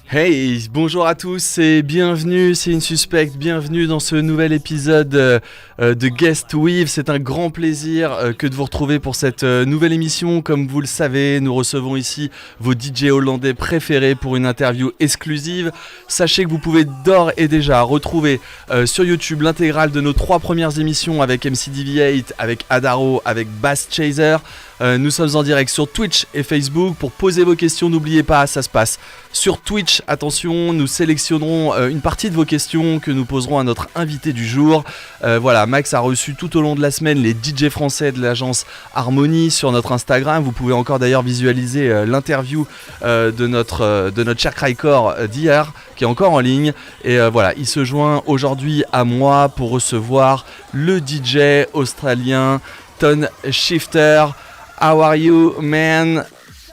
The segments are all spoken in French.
Hey, bonjour à tous et bienvenue, c'est une suspecte, bienvenue dans ce nouvel épisode de Guest With. C'est un grand plaisir que de vous retrouver pour cette nouvelle émission. Comme vous le savez, nous recevons ici vos DJ hollandais préférés pour une interview exclusive. Sachez que vous pouvez d'ores et déjà retrouver sur YouTube l'intégrale de nos 3 premières émissions avec MCDV8, avec Adaro, avec Bass Chaser. Nous sommes en direct sur Twitch et Facebook. Pour poser vos questions, n'oubliez pas, ça se passe sur Twitch. Attention, nous sélectionnerons une partie de vos questions que nous poserons à notre invité du jour. Voilà, Max a reçu tout au long de la semaine les DJ français de l'agence Harmonie sur notre Instagram. Vous pouvez encore d'ailleurs visualiser l'interview de notre cher Crycore d'hier, qui est encore en ligne. Et voilà, il se joint aujourd'hui à moi pour recevoir le DJ australien TONESHIFTERZ. How are you, man?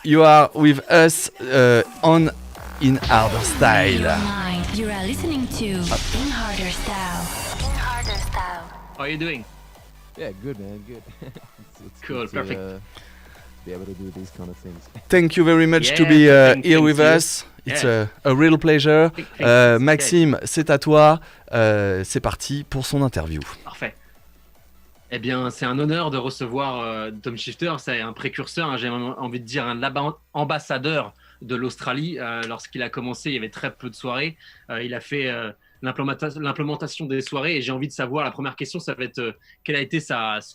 You are with us on In Harder Style. You are listening to In Harder Style. In Harder Style. How are you doing? Yeah, good, man. Good. it's Cool, good perfect. To, be able to do these kind of things. Thank you very much to Yeah, be here with us. It's a real pleasure. Maxime, c'est à toi. C'est parti pour son interview. Parfait. Eh bien, c'est un honneur de recevoir TONESHIFTERZ. C'est un précurseur, hein, j'ai envie de dire un ambassadeur de l'Australie. Lorsqu'il a commencé, il y avait très peu de soirées. Il a fait l'implémentation des soirées. Et j'ai envie de savoir, la première question, ça va être quel a été son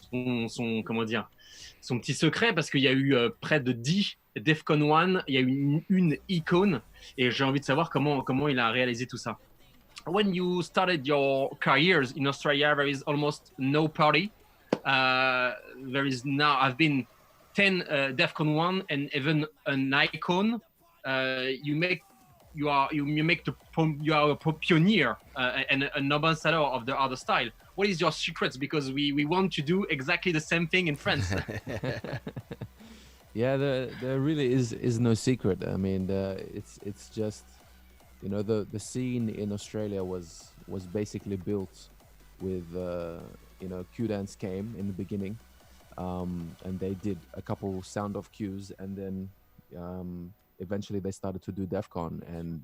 petit secret, parce qu'il y a eu près de 10 DEFCON 1, il y a eu une icône. Et j'ai envie de savoir comment il a réalisé tout ça. When you started your careers in Australia, there is almost no party. There is now, I've been 10 DEFCON 1 and even an icon. You are a pioneer and an ambassador of the other style. What is your secrets? Because we want to do exactly the same thing in France. Yeah, there really is no secret. I mean, it's just, you know, the scene in Australia was basically built with you know, Q-Dance came in the beginning, and they did a couple sound off cues, and then eventually they started to do DEFCON. And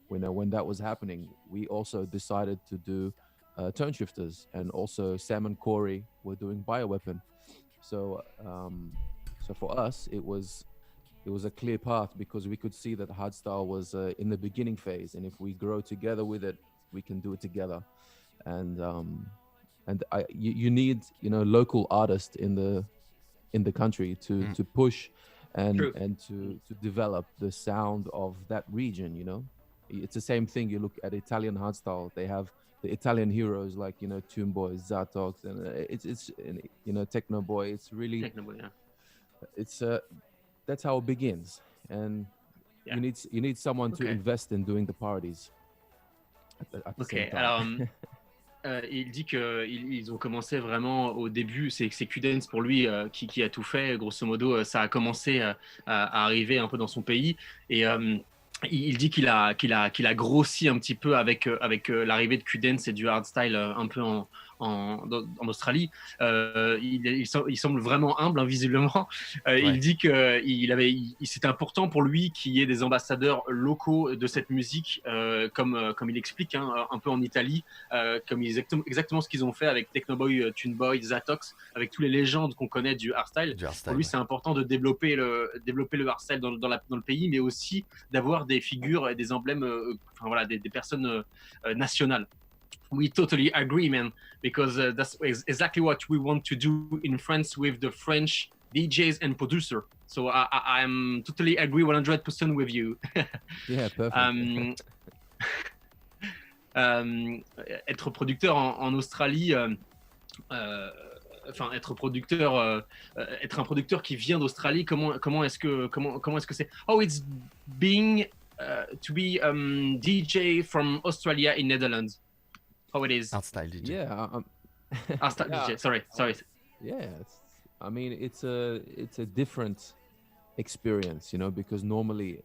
you know, when that was happening, we also decided to do TONESHIFTERZ, and also Sam and Corey were doing Bioweapon. So so for us, it was a clear path, because we could see that hardstyle was in the beginning phase, and if we grow together with it, we can do it together. And you need, you know, local artists in the country to push and to develop the sound of that region. You know, it's the same thing. You look at Italian hardstyle; they have the Italian heroes like, you know, Tune Boys, Zatox, and it's you know, Techno Boy. It's really Technoboy, yeah. It's that's how it begins, and you need someone to invest in doing the parties. At the same time. Alors, il dit qu'ils ont commencé vraiment au début, c'est Q-Dance pour lui qui a tout fait, grosso modo. Ça a commencé à arriver un peu dans son pays, et il dit qu'il a grossi un petit peu avec l'arrivée de Q-Dance et du hardstyle un peu en Australie. Il semble vraiment humble, hein, visiblement. Il dit que c'était important pour lui qu'il y ait des ambassadeurs locaux de cette musique, comme il explique, hein, un peu en Italie, comme exactement ce qu'ils ont fait avec Technoboy, Tuneboy, Zatox, avec tous les légendes qu'on connaît du hardstyle. Pour lui, c'est important de développer le hardstyle dans le pays, mais aussi d'avoir des figures et des emblèmes, des personnes nationales. We totally agree, man, because that's exactly what we want to do in France with the French DJs and producer. So I'm totally agree 100% with you. Yeah, perfect. Être producteur en Australie, être un producteur qui vient d'Australie, comment est-ce que c'est? Oh, it's being to be DJ from Australia in Netherlands. How it is? Hardstyle DJ. Yeah. Hardstyle DJ. Sorry. Yeah, I mean, it's a different experience, you know, because normally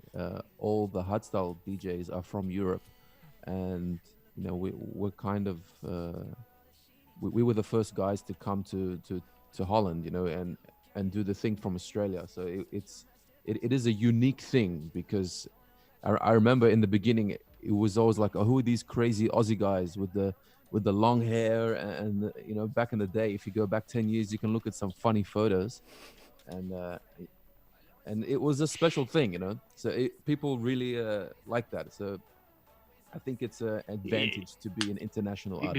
all the hardstyle DJs are from Europe, and you know, we're kind of we were the first guys to come to Holland, you know, and do the thing from Australia. So it is a unique thing because I remember in the beginning it was always like, oh, who are these crazy Aussie guys with the long hair? And you know, back in the day, if you go back 10 years, you can look at some funny photos, and it was a special thing, you know. So people really like that. So I think it's an advantage to be an international artist.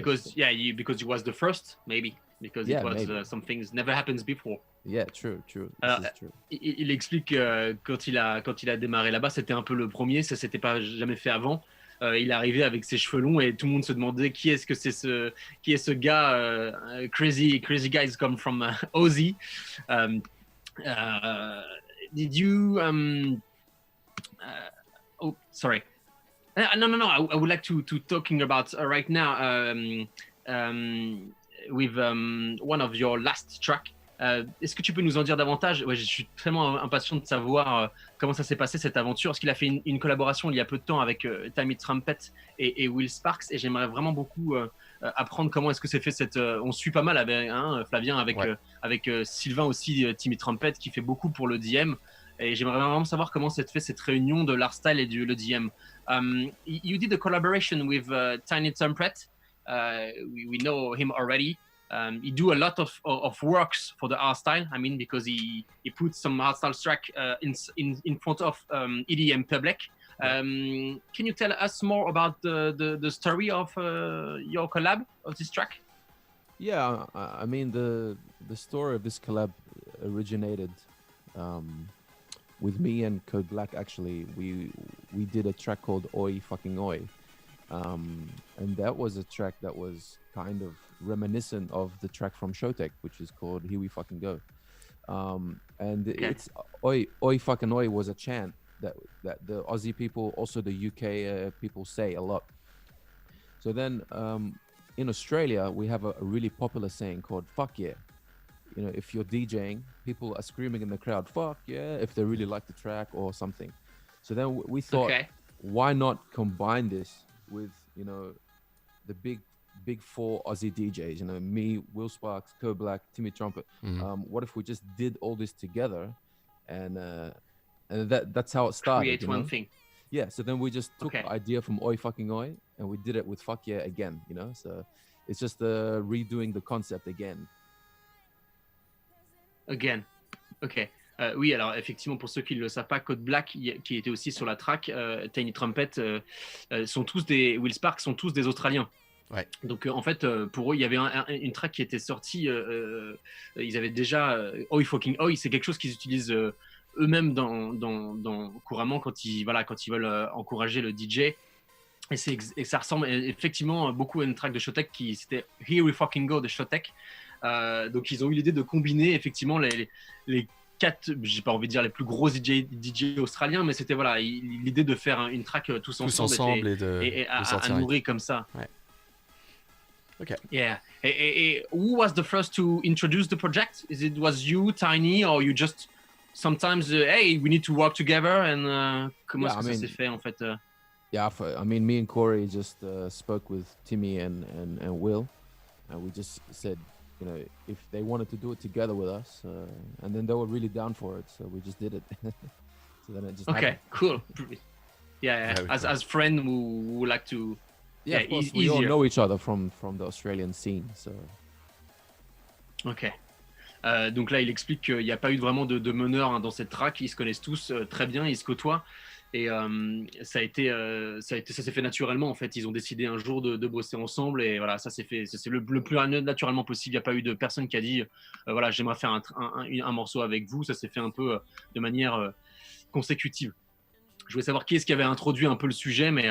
Because you was the first, maybe because it was some things never happens before. Yeah, true. This is true. Il explique que quand il a démarré là-bas, c'était un peu le premier, ça s'était pas jamais fait avant. Il est arrivé avec ses cheveux longs et tout le monde se demandait qui est ce gars crazy guys come from Aussie. Did you oh, sorry. No. I would like to talking about right now with one of your last track. Est-ce que tu peux nous en dire davantage? Ouais, je suis vraiment impatient de savoir comment ça s'est passé cette aventure. Parce qu'il a fait une collaboration il y a peu de temps avec Timmy Trumpet et Will Sparks, et j'aimerais vraiment beaucoup apprendre comment est-ce que c'est fait cette. On suit pas mal avec Flavien, avec Sylvain aussi, Timmy Trumpet, qui fait beaucoup pour le DM. Et j'aimerais vraiment savoir comment s'est fait cette réunion de l'art-style et le DM. You did a collaboration with Tiny Trumpet. We know him already. He do a lot of works for the art style. I mean, because he puts some art style track in front of EDM public. Can you tell us more about the story of your collab of this track? Yeah, I mean the story of this collab originated with me and Code Black. Actually, we did a track called Oi Fucking Oi, and that was a track that was kind of reminiscent of the track from Showtek, which is called Here We Fucking Go. And it's Oi Fucking Oi was a chant that the Aussie people, also the UK people say a lot. So then in Australia, we have a really popular saying called fuck yeah. You know, if you're DJing, people are screaming in the crowd, fuck yeah, if they really like the track or something. So then we thought, why not combine this with, you know, the big four Aussie DJs, you know, me, Will Sparks, Code Black, Timmy Trumpet. What if we just did all this together, and that's how it started. Create one thing. Yeah. So then we just took the idea from Oi Fucking Oi, and we did it with Fuck Yeah again. You know, so it's just redoing the concept again. Again. Ok. Oui, alors effectivement, pour ceux qui ne le savent pas, Code Black, qui était aussi sur la track, Tiny Trumpet, sont tous des Will Sparks, sont tous des Australiens. Ouais. Donc en fait, pour eux, il y avait une track qui était sortie. Ils avaient déjà Oi Fucking Oi. C'est quelque chose qu'ils utilisent eux-mêmes couramment quand ils veulent encourager le DJ. Et ça ressemble effectivement beaucoup à une track de Showtek c'était Here We Fucking Go de Showtek. Donc ils ont eu l'idée de combiner effectivement les quatre, j'ai pas envie de dire les plus gros DJ australiens, mais c'était l'idée de faire une track tous ensemble et à nourrir comme ça. Ouais. Okay. Yeah. Who was the first to introduce the project? Was you, Tiny, or you just sometimes hey, we need to work together, and comment est-ce que ça s'est fait en fait? Yeah, I mean, me and Corey just spoke with Timmy and Will, and we just said, you know, if they wanted to do it together with us, and then they were really down for it, so we just did it. So then it just happened. Cool. Yeah. As friend who like to. Yeah, of course, we all know each other from the Australian scene, so. Ok. Donc là, il explique qu'il n'y a pas eu vraiment de meneur dans cette track. Ils se connaissent tous très bien, ils se côtoient. Et ça s'est fait naturellement, en fait. Ils ont décidé un jour de bosser ensemble. Et voilà, ça s'est fait. C'est le plus naturellement possible. Il n'y a pas eu de personne qui a dit voilà, j'aimerais faire un morceau avec vous. Ça s'est fait un peu de manière consécutive. Je voulais savoir qui est-ce qui avait introduit un peu le sujet, mais.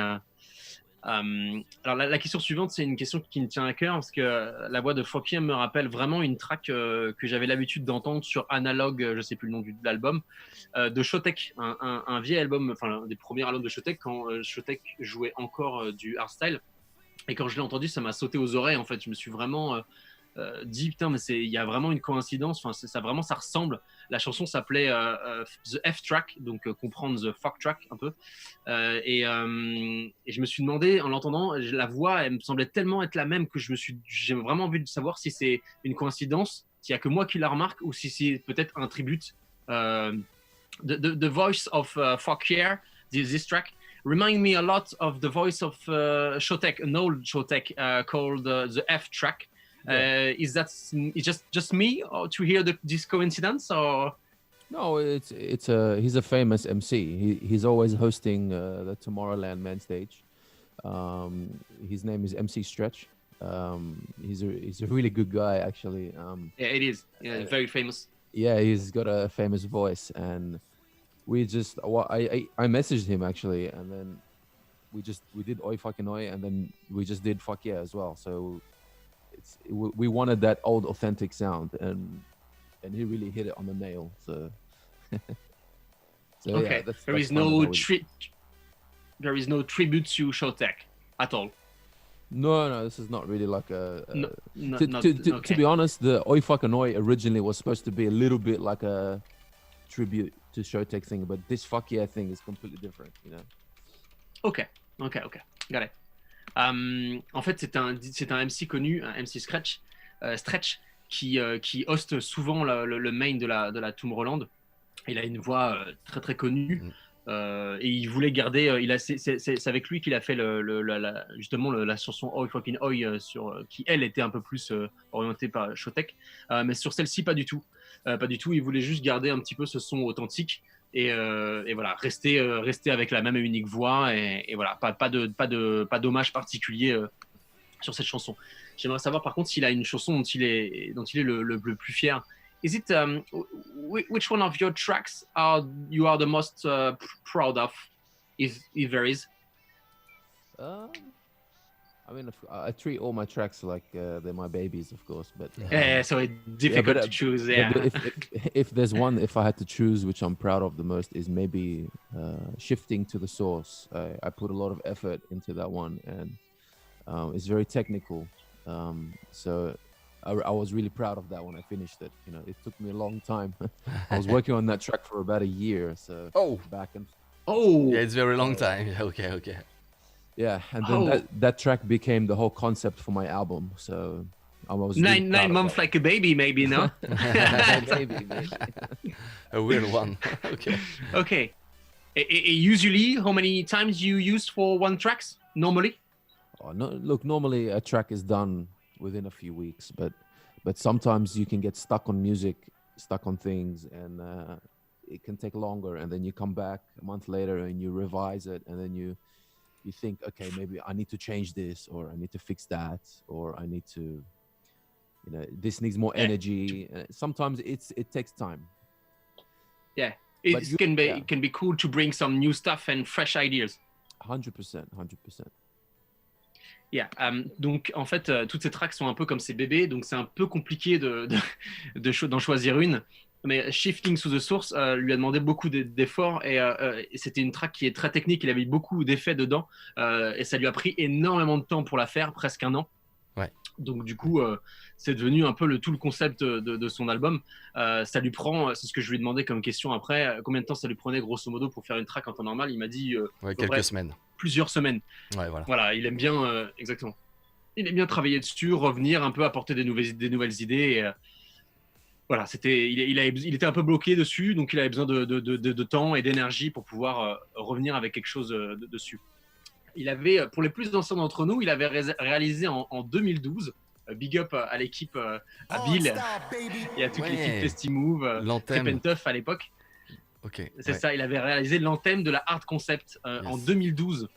Alors la question suivante, c'est une question qui me tient à cœur parce que la voix de Fokiem me rappelle vraiment une track que j'avais l'habitude d'entendre sur Analog, je sais plus le nom de l'album, de Showtek, un vieil album, enfin un des premiers albums de Showtek quand Showtek jouait encore du hardstyle, et quand je l'ai entendu, ça m'a sauté aux oreilles en fait. Je me suis vraiment dit putain, mais il y a vraiment une coïncidence, enfin ça ressemble. La chanson s'appelait The F Track, donc comprendre The Fuck Track un peu, et je me suis demandé en l'entendant, la voix elle me semblait tellement être la même que j'ai vraiment envie de savoir si c'est une coïncidence s'il y a que moi qui la remarque ou si c'est peut-être un tribute. The voice of Fuck Yeah, this track, remind me a lot of the voice of Shotek, an old Shotek called the F track. Yeah. Is that just me or to hear this coincidence or? No, he's a famous MC. He's always hosting the Tomorrowland main stage. His name is MC Stretch. He's a really good guy actually. Yeah, it is. Yeah, very famous. Yeah, he's got a famous voice, and I messaged him actually, and then we did Oi Fucking Oi, and then we just did Fuck Yeah as well. So we wanted that old authentic sound, and he really hit it on the nail. So, Okay, yeah, there is no tribute to Shotek at all. No, this is not really like a. Okay. To be honest, the Oi Fucking Oi originally was supposed to be a little bit like a tribute to Showtek thing, but this Fuck Yeah thing is completely different, you know. Ok, got it. En fait, c'est un MC connu, un MC Stretch, qui hoste souvent le main de la Tomorrowland. Il a une voix très très connue. Et il voulait garder, c'est avec lui qu'il a fait justement la chanson Oi Fucking Oi, qui elle était un peu plus orientée par Shotek, mais sur celle-ci pas du tout. Il voulait juste garder un petit peu ce son authentique et voilà, rester avec la même et unique voix et voilà, pas d'hommage particulier sur cette chanson. J'aimerais savoir par contre s'il a une chanson dont il est le plus fier. Is it which one of your tracks you are the most proud of, if there is? I mean, I treat all my tracks like they're my babies, of course. But so it's difficult to choose. Yeah. But if there's one, if I had to choose, which I'm proud of the most, is maybe Shifting to the Source. I put a lot of effort into that one, and it's very technical. So I was really proud of that when I finished it. You know, it took me a long time. I was working on that track for about a year. So back and yeah, it's very long time. Okay. Yeah, and then that track became the whole concept for my album. So I was really nine months like a baby, maybe, no? maybe. A weird one. Okay. Usually, how many times you use for one tracks normally? Oh, no, look, normally a track is done within a few weeks, but sometimes you can get stuck on music, stuck on things, and it can take longer, and then you come back a month later and you revise it, and then you think, okay, maybe I need to change this, or I need to fix that, or I need to, you know, this needs more energy. Sometimes it takes time. Yeah, it can be cool to bring some new stuff and fresh ideas. 100%. Yeah. Donc en fait, toutes ces tracks sont un peu comme ces bébés, donc c'est un peu compliqué d'en choisir une. Mais Shifting to the Source lui a demandé beaucoup d'efforts et c'était une track qui est très technique. Il avait beaucoup d'effets dedans et ça lui a pris énormément de temps pour la faire, presque un an. Ouais. Donc du coup, c'est devenu un peu tout le concept de son album. Ça lui prend, c'est ce que je lui ai demandé comme question après, combien de temps ça lui prenait grosso modo pour faire une track en temps normal. Il m'a dit quelques semaines. Plusieurs semaines. Ouais, voilà. Voilà, il aime bien, exactement. Il aime bien travailler dessus, revenir un peu, apporter des nouvelles idées. Et, voilà, il était un peu bloqué dessus, donc il avait besoin de temps et d'énergie pour pouvoir revenir avec quelque chose dessus. Il avait, pour les plus anciens d'entre nous, il avait réalisé en 2012, big up à l'équipe, à Bill, et à toute l'équipe Festimove, Trip and Tough à l'époque. Okay, c'est ça, il avait réalisé l'anthème de la Hard Concept en 2012.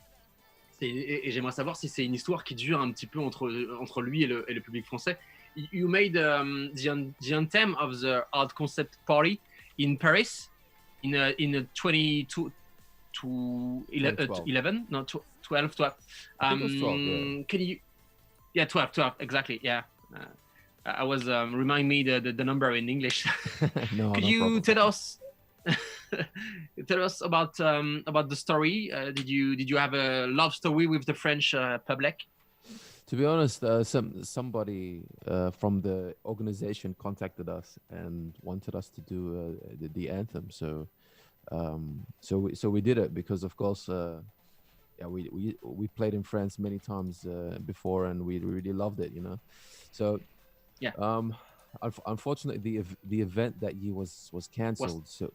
Et j'aimerais savoir si c'est une histoire qui dure un petit peu entre lui et le public français. You made the anthem of the Hard Concept Party in Paris in 2012 to 11? No, 12. 12, yeah. Can you? Yeah, 12, exactly. Yeah. I was remind me the number in English. No, Could no you problem. tell us about the story? Did you have a love story with the French public? To be honest, somebody from the organization contacted us and wanted us to do the anthem. So we did it because, of course, we played in France many times before, and we really loved it, you know. So Unfortunately, the event that year was cancelled, so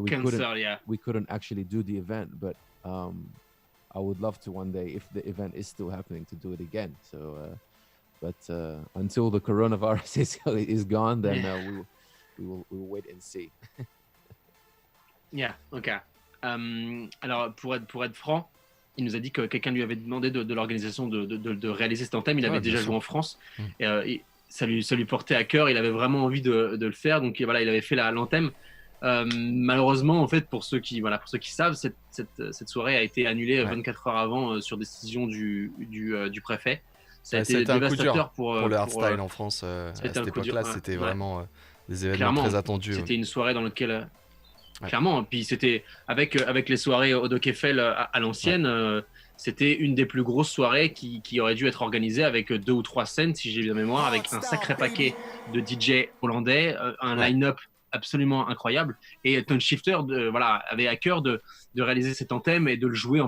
Cancer, yeah. we couldn't actually do the event. But I would love to one day, if the event is still happening, to do it again. So, but until the coronavirus is gone, then we will wait and see. Yeah, ok. Alors, pour être franc, il nous a dit que quelqu'un lui avait demandé de l'organisation de réaliser cet anthem. Il avait déjà joué en France. Et ça lui portait à cœur. Il avait vraiment envie de le faire. Donc voilà, il avait fait l'anthem. Malheureusement, en fait, pour ceux qui savent, cette soirée a été annulée 24 heures avant sur décision du préfet. Ça a été dévastateur pour le hardstyle en France à cette époque-là. C'était vraiment des événements très attendus. C'était une soirée dans laquelle... Clairement, puis c'était avec les soirées au Doc Eiffel à l'ancienne, c'était une des plus grosses soirées qui aurait dû être organisée avec 2 ou 3 scènes, si j'ai bien mémoire, avec un sacré paquet de DJ hollandais, un line-up absolument incroyable. Et TONESHIFTER avait à cœur de réaliser cet anthem et de le jouer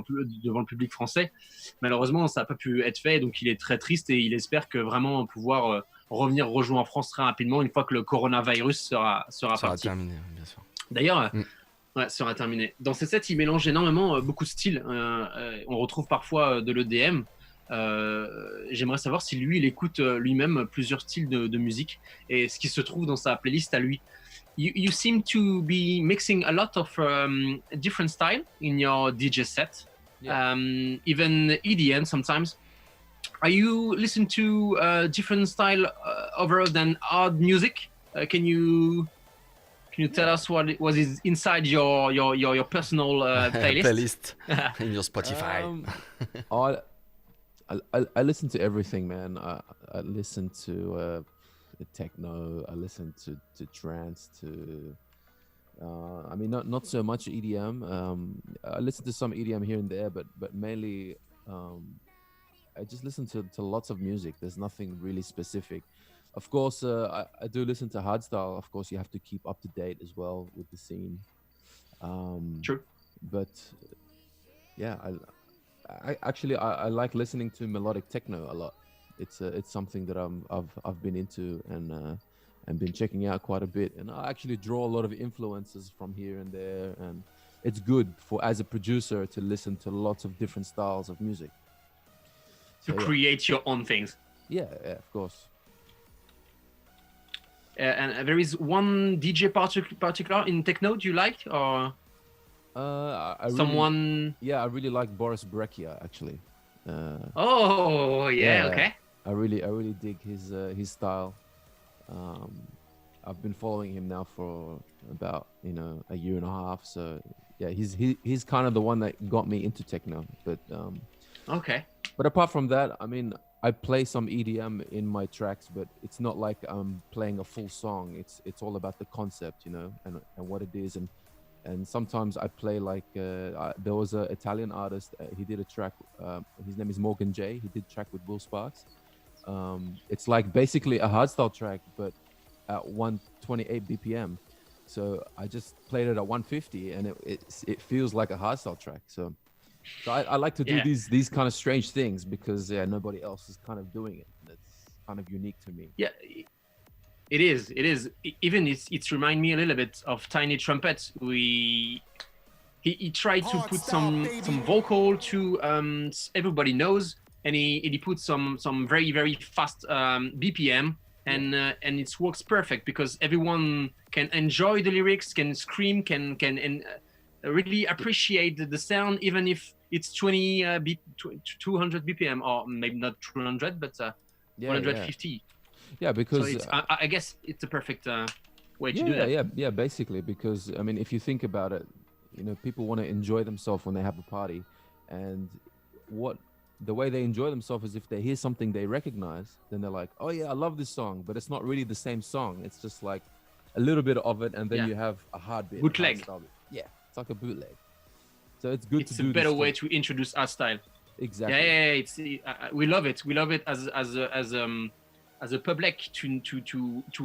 devant le public français. Malheureusement, ça n'a pas pu être fait, donc il est très triste et il espère que vraiment pouvoir revenir rejouer en France très rapidement une fois que le coronavirus sera parti. Terminé, bien sûr. D'ailleurs, sera terminé. Dans ces sets, il mélange énormément beaucoup de styles. On retrouve parfois de l'EDM. J'aimerais savoir si lui, il écoute lui-même plusieurs styles de musique et ce qui se trouve dans sa playlist à lui. You seem to be mixing a lot of different styles in your DJ set, even EDM sometimes. Are you listening to different style other than hard music? Can you tell us what is inside your personal playlist? Playlist in your Spotify. I listen to everything, man. I listen to techno. I listen to trance. I mean, not so much EDM. I listen to some EDM here and there, but mainly I just listen to lots of music. There's nothing really specific. Of course, I do listen to hardstyle. Of course, you have to keep up to date as well with the scene. True. But yeah, I actually like listening to melodic techno a lot. It's something that I've been into and been checking out quite a bit. And I actually draw a lot of influences from here and there. And it's good as a producer to listen to lots of different styles of music. To create your own things. Yeah, of course. And there is one DJ particular in techno you like, or I really like Boris Brejcha actually. Okay. I really dig his style. I've been following him now for about a year and a half. So yeah, he's kind of the one that got me into techno. But okay. But apart from that, I mean, I play some EDM in my tracks, but it's not like I'm playing a full song. It's all about the concept, and what it is. And sometimes I play like there was an Italian artist. He did a track. His name is Morgan J. He did a track with Will Sparks. It's like basically a hardstyle track, but at 128 BPM. So I just played it at 150, and it feels like a hardstyle track. So I like to do these kind of strange things because nobody else is kind of doing it. That's kind of unique to me. Yeah, it is. Even it's remind me a little bit of Tiny Trumpet. He tried to put some vocal to everybody knows, and he put some very very fast BPM, and it works perfect because everyone can enjoy the lyrics, can scream, can really appreciate the sound, even if it's 200 BPM, or maybe not 200, but 150. Yeah, because so I guess it's a perfect way to do that. Yeah, basically, because I mean, if you think about it, people want to enjoy themselves when they have a party, and the way they enjoy themselves is if they hear something they recognize, then they're like, oh yeah, I love this song, but it's not really the same song. It's just like a little bit of it, and then you have a hard bit. Bootleg. Yeah, it's like a bootleg. So it's good to do. It's a better way to introduce our style. Exactly. Yeah. It's we love it. We love it as a public to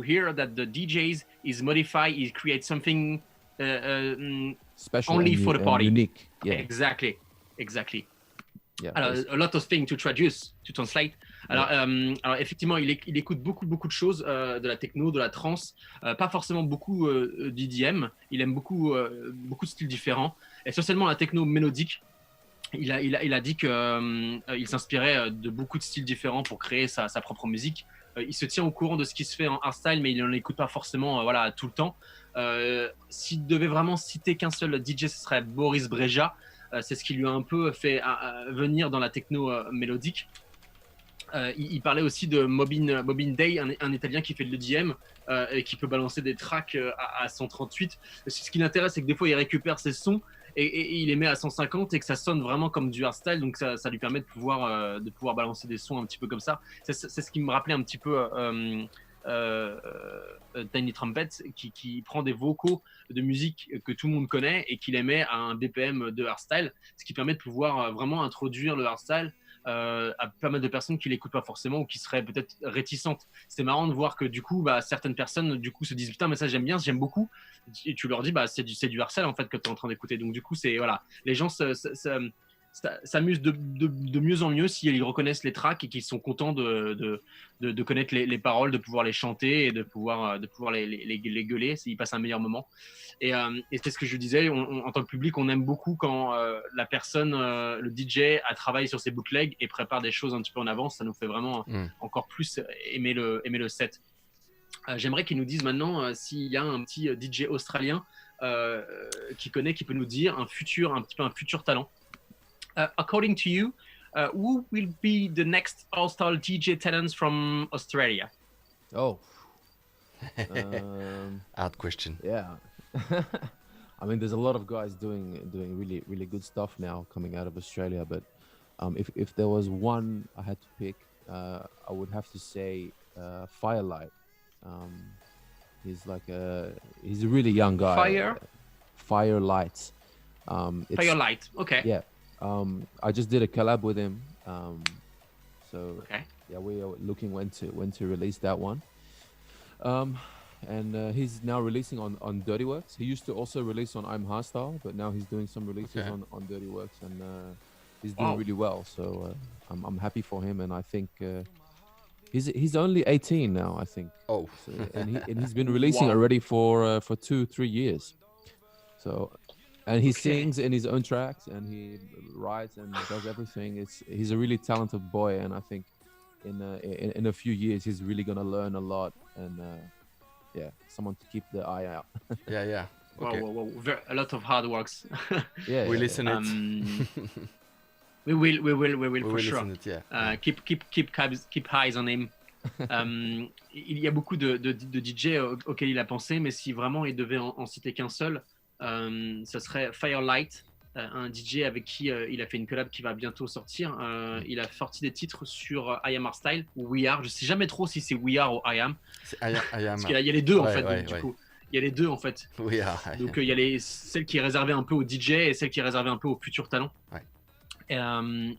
hear that the DJs is modify, he creates something special only for the party. Unique. Yeah. Exactly. Yeah. Alors, a lot of things to translate. Alors effectivement, il écoute beaucoup de choses, de la techno, de la trance, pas forcément beaucoup d'EDM. Il aime beaucoup de styles différents, essentiellement la techno mélodique. Il a dit qu'il s'inspirait de beaucoup de styles différents pour créer sa propre musique. Il se tient au courant de ce qui se fait en hardstyle, mais il n'en écoute pas forcément tout le temps. S'il devait vraiment citer qu'un seul DJ, ce serait Boris Brejcha. C'est ce qui lui a un peu fait venir dans la techno mélodique. Il parlait aussi de Mobin Day, un Italien qui fait de l'EDM et qui peut balancer des tracks à 138. Ce qui l'intéresse, c'est que des fois, il récupère ses sons et il les met à 150 et que ça sonne vraiment comme du hardstyle. Donc, ça lui permet de pouvoir balancer des sons un petit peu comme ça. C'est ce qui me rappelait un petit peu Tiny Trumpet, qui prend des vocaux de musique que tout le monde connaît et qui les met à un BPM de hardstyle, ce qui permet de pouvoir vraiment introduire le hardstyle à pas mal de personnes qui l'écoutent pas forcément ou qui seraient peut-être réticentes. C'est marrant de voir que du coup, certaines personnes du coup se disent putain mais ça j'aime bien, j'aime beaucoup. Et tu leur dis c'est du hardstyle en fait que tu es en train d'écouter. Donc du coup c'est voilà, les gens s'amusent de mieux en mieux s'ils reconnaissent les tracks et qu'ils sont contents de connaître les paroles, de pouvoir les chanter et de pouvoir les gueuler. Ils passent un meilleur moment. Et c'est ce que je disais, en tant que public, on aime beaucoup quand la personne, le DJ, a travaillé sur ses bootlegs et prépare des choses un petit peu en avance. Ça nous fait vraiment encore plus aimer le set. J'aimerais qu'ils nous disent maintenant s'il y a un petit DJ australien qui peut nous dire un futur talent. According to you, who will be the next all-star DJ talents from Australia? Oh, Hard question. yeah. I mean, there's a lot of guys doing really good stuff now coming out of Australia. But if there was one I had to pick, I would have to say Firelight. He's a really young guy. Firelight. Firelight. Okay. Yeah. I just did a collab with him. So okay. Yeah, we are looking when to release that one. And he's now releasing on Dirty Works. He used to also release on I'm Hardstyle, but now he's doing some releases on Dirty Works, and he's doing really well. So I'm happy for him, and I think he's only 18 now, I think. Oh, so, and he's been releasing already for 2-3 years. So, and he sings in his own tracks, and he writes and does everything. He's a really talented boy, and I think in a few years he's really gonna learn a lot, and someone to keep the eye out. yeah. Okay. Wow. A lot of hard works. We listen it. We will for sure. Listen it, yeah. Keep eyes on him. Il y a beaucoup de DJ auxquels il a pensé, mais si vraiment il devait en citer qu'un seul, ce serait Firelight, un DJ avec qui il a fait une collab qui va bientôt sortir. Il a sorti des titres sur I Am Hardstyle ou We Are. Je sais jamais trop si c'est We Are ou I Am. C'est I Am. Parce qu'il y a les deux en fait. Donc, du coup, il y a les deux en fait. We Are. Donc il y a celle qui est réservée un peu aux DJ et celle qui est réservée un peu aux futurs talents. Ouais.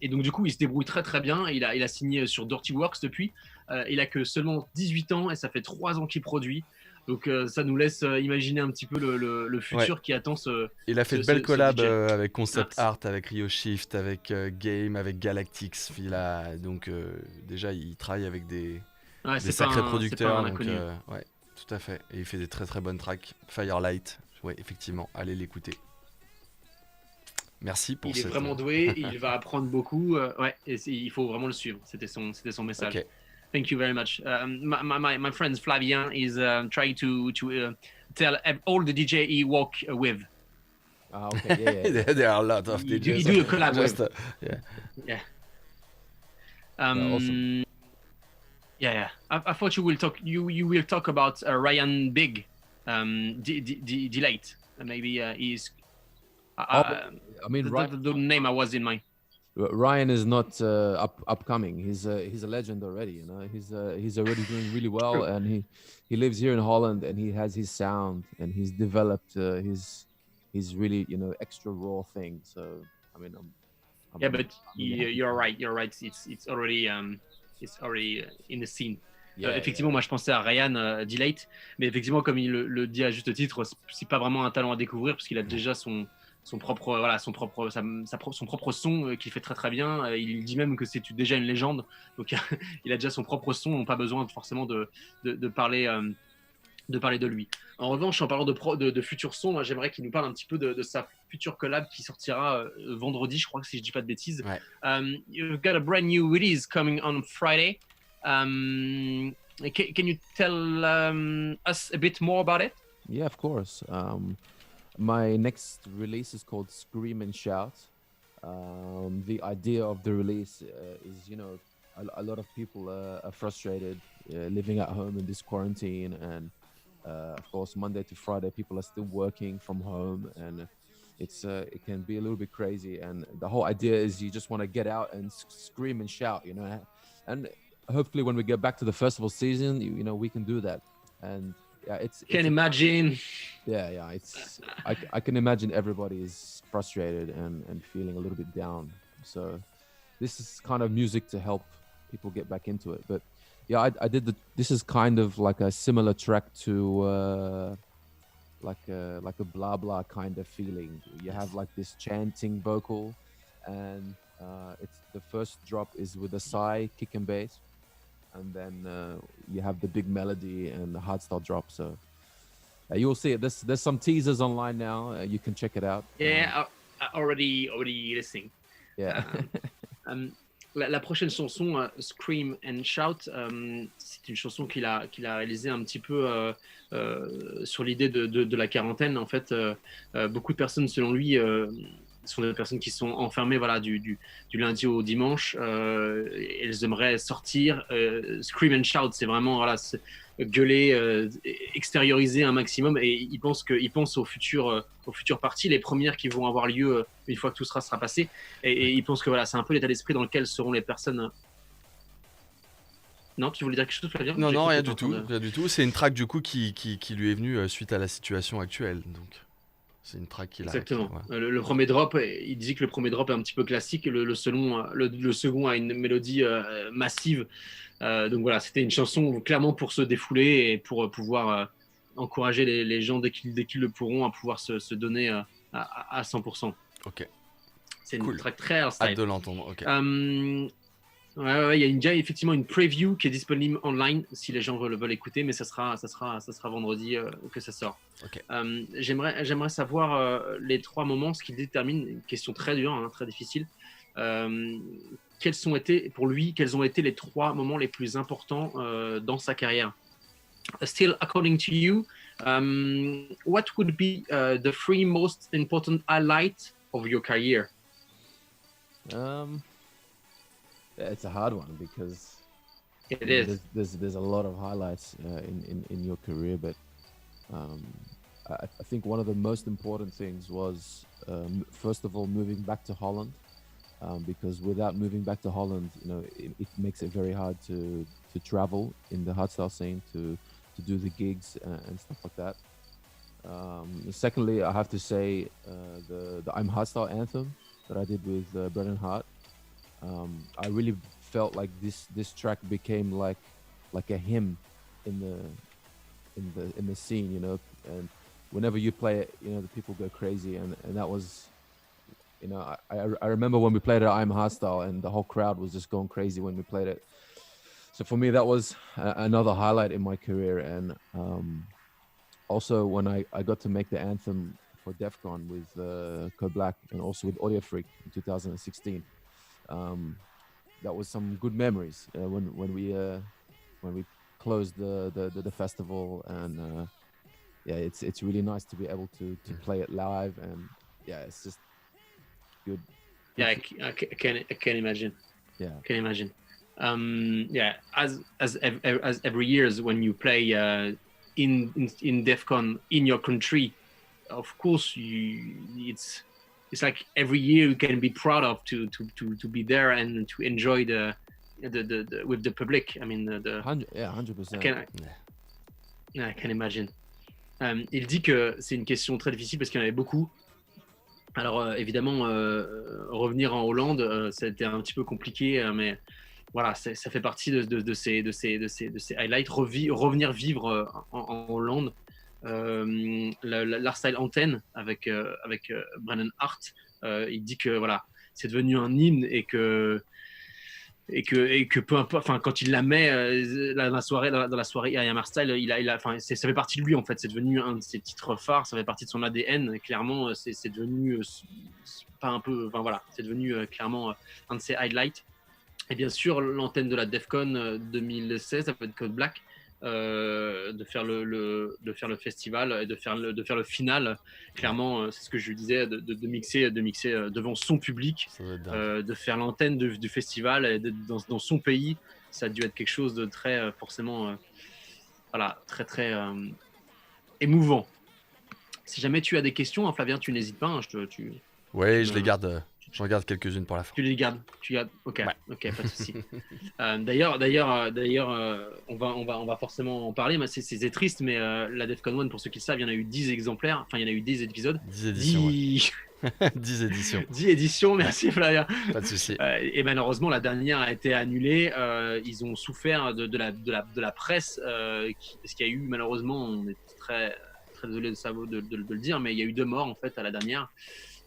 Et donc du coup il se débrouille très très bien. Il a signé sur Dirty Works depuis. Il a que seulement 18 ans et ça fait 3 ans qu'il produit. Donc ça nous laisse imaginer un petit peu le futur qui attend il a fait de belles collabs avec Concept Art, avec Rio Shift, avec Game, avec Galactix. Donc déjà il travaille avec des sacrés producteurs. Donc, tout à fait. Et il fait des très très bonnes tracks. Firelight, effectivement, allez l'écouter. Merci pour Il est vraiment doué, il va apprendre beaucoup. Et il faut vraiment le suivre. C'était son message. Okay. Thank you very much. My friend Flavien is trying to tell all the DJ he work with. Okay. Yeah. There are a lot of DJs. You do a collab with. Yeah. Awesome. Yeah. I thought you will talk about Ryan Big, Delate. Maybe he's. I mean, the name I was in mind. Ryan is not upcoming. He's a legend already. You know, he's already doing really well, and he lives here in Holland, and he has his sound, and he's developed his really extra raw thing. So I mean, you're right. It's already in the scene. Effectivement, moi je pensais à Ryan Delate, mais effectivement, comme il le dit à juste titre, c'est pas vraiment un talent à découvrir parce qu'il a déjà son propre son propre son qu'il fait très très bien. Il dit même que c'est déjà une légende, donc il a déjà son propre son, on n'a pas besoin forcément de parler de lui. En revanche, en parlant de futurs sons, j'aimerais qu'il nous parle un petit peu de sa future collab qui sortira vendredi, je crois que si je dis pas de bêtises. Ouais. You've got a brand new release coming on Friday. Can you tell us a bit more about it? Yeah, of course. My next release is called Scream and Shout. The idea of the release is, a lot of people are frustrated living at home in this quarantine, and of course, Monday to Friday, people are still working from home, and it can be a little bit crazy. And the whole idea is you just want to get out and scream and shout, and hopefully when we get back to the festival season, we can do that. And yeah, Imagine. Yeah, I can imagine everybody is frustrated and feeling a little bit down. So this is kind of music to help people get back into it. But yeah, this is kind of like a similar track to like a blah blah kind of feeling. You have like this chanting vocal, and it's the first drop is with a sigh, kick and bass, and then you have the big melody and the hardstyle drop. So you'll see it. There's some teasers online now. You can check it out. Yeah, already listening. Yeah. La prochaine chanson, Scream and Shout, c'est une chanson qu'il a réalisée un petit peu sur l'idée de la quarantaine. En fait, beaucoup de personnes, selon lui, sont des personnes qui sont enfermées, voilà, du lundi au dimanche. Elles aimeraient sortir. Scream and Shout, c'est vraiment, voilà, gueuler, extérioriser un maximum. Et il pense aux futures parties, les premières qui vont avoir lieu une fois que tout sera passé. Et il pense que voilà, c'est un peu l'état d'esprit dans lequel seront les personnes. Non, tu voulais dire quelque chose, Flavien? Non, rien du tout. C'est une track du coup qui lui est venue suite à la situation actuelle. Donc c'est une track qu'il a. Exactement. Le premier drop, il dit que le premier drop est un petit peu classique. Le second a une mélodie massive. Donc voilà, c'était une chanson clairement pour se défouler et pour pouvoir encourager les gens dès qu'ils le pourront à pouvoir se donner à 100%. Ok. C'est une track très hardstyle. Hâte de l'entendre. Ok. Il y a déjà effectivement une preview qui est disponible online si les gens veulent écouter, mais ça sera vendredi que ça sort. Okay. J'aimerais savoir les 3 moments, ce qui détermine, une question très dure, hein, très difficile. Quels ont été les 3 moments les plus importants dans sa carrière? Still, according to you, what would be the 3 most important highlights of your career? Yeah, it's a hard one because it is. There's a lot of highlights in your career, but I think one of the most important things was first of all moving back to Holland, because without moving back to Holland, it makes it very hard to travel in the hardstyle scene, to do the gigs and stuff like that. Secondly, I have to say the I'm Hardstyle anthem that I did with Brennan Hart. I really felt like this track became like a hymn in the scene, and whenever you play it, the people go crazy, and that was, I remember when we played it at I'm Hardstyle and the whole crowd was just going crazy when we played it. So for me, that was another highlight in my career. And also when I got to make the anthem for DEF CON with Co Black and also with Audio Freak in 2016. That was some good memories when we closed the festival, and it's really nice to be able to play it live, and it's just good. Yeah, I can imagine. Yeah, can imagine. As every years when you play in DEF CON in your country, of course it's like every year you can be proud of to be there and to enjoy the with the public. I mean, 100%. I can imagine. Il dit que c'est une question très difficile parce qu'il y en avait beaucoup. Alors évidemment, revenir en Hollande, ça a été un petit peu compliqué, mais voilà, ça fait partie de ces highlights. Revenir vivre en Hollande. l'Hardstyle Antenne avec Brennan Hart. Il dit que voilà, c'est devenu un hymne et que peu importe, enfin quand il la met dans la soirée I Am Hardstyle, enfin ça fait partie de lui en fait, c'est devenu un de ses titres phares, ça fait partie de son ADN. Clairement, c'est devenu pas un peu, enfin voilà, c'est devenu clairement un de ses highlights. Et bien sûr, l'antenne de la DEFCON 2016, avec Code Black, de faire le festival et de faire le final. Clairement, c'est ce que je lui disais, de mixer devant son public, Ça doit être dingue. de faire l'antenne du festival et dans son pays. Ça a dû être quelque chose de très, forcément, voilà, très, très émouvant. Si jamais tu as des questions, hein, Flavien, tu n'hésites pas. Hein, Ouais, tu je me- les garde. J'en garde quelques-unes pour la fin. Tu les gardes. Tu gardes. Ok, Ouais. ok, pas de souci. D'ailleurs, on va forcément en parler. Mais c'est triste, mais la DEFCON 1, pour ceux qui le savent, il y en a eu 10 exemplaires. Enfin, il y en a eu 10 épisodes. 10 éditions, 10, 10 éditions. 10 éditions, merci Flavien. Pas de souci. Et malheureusement, la dernière a été annulée. Ils ont souffert de la presse, parce qu'il y a eu, malheureusement, on est très, très désolé de le dire, mais il y a eu 2 morts en fait à la dernière.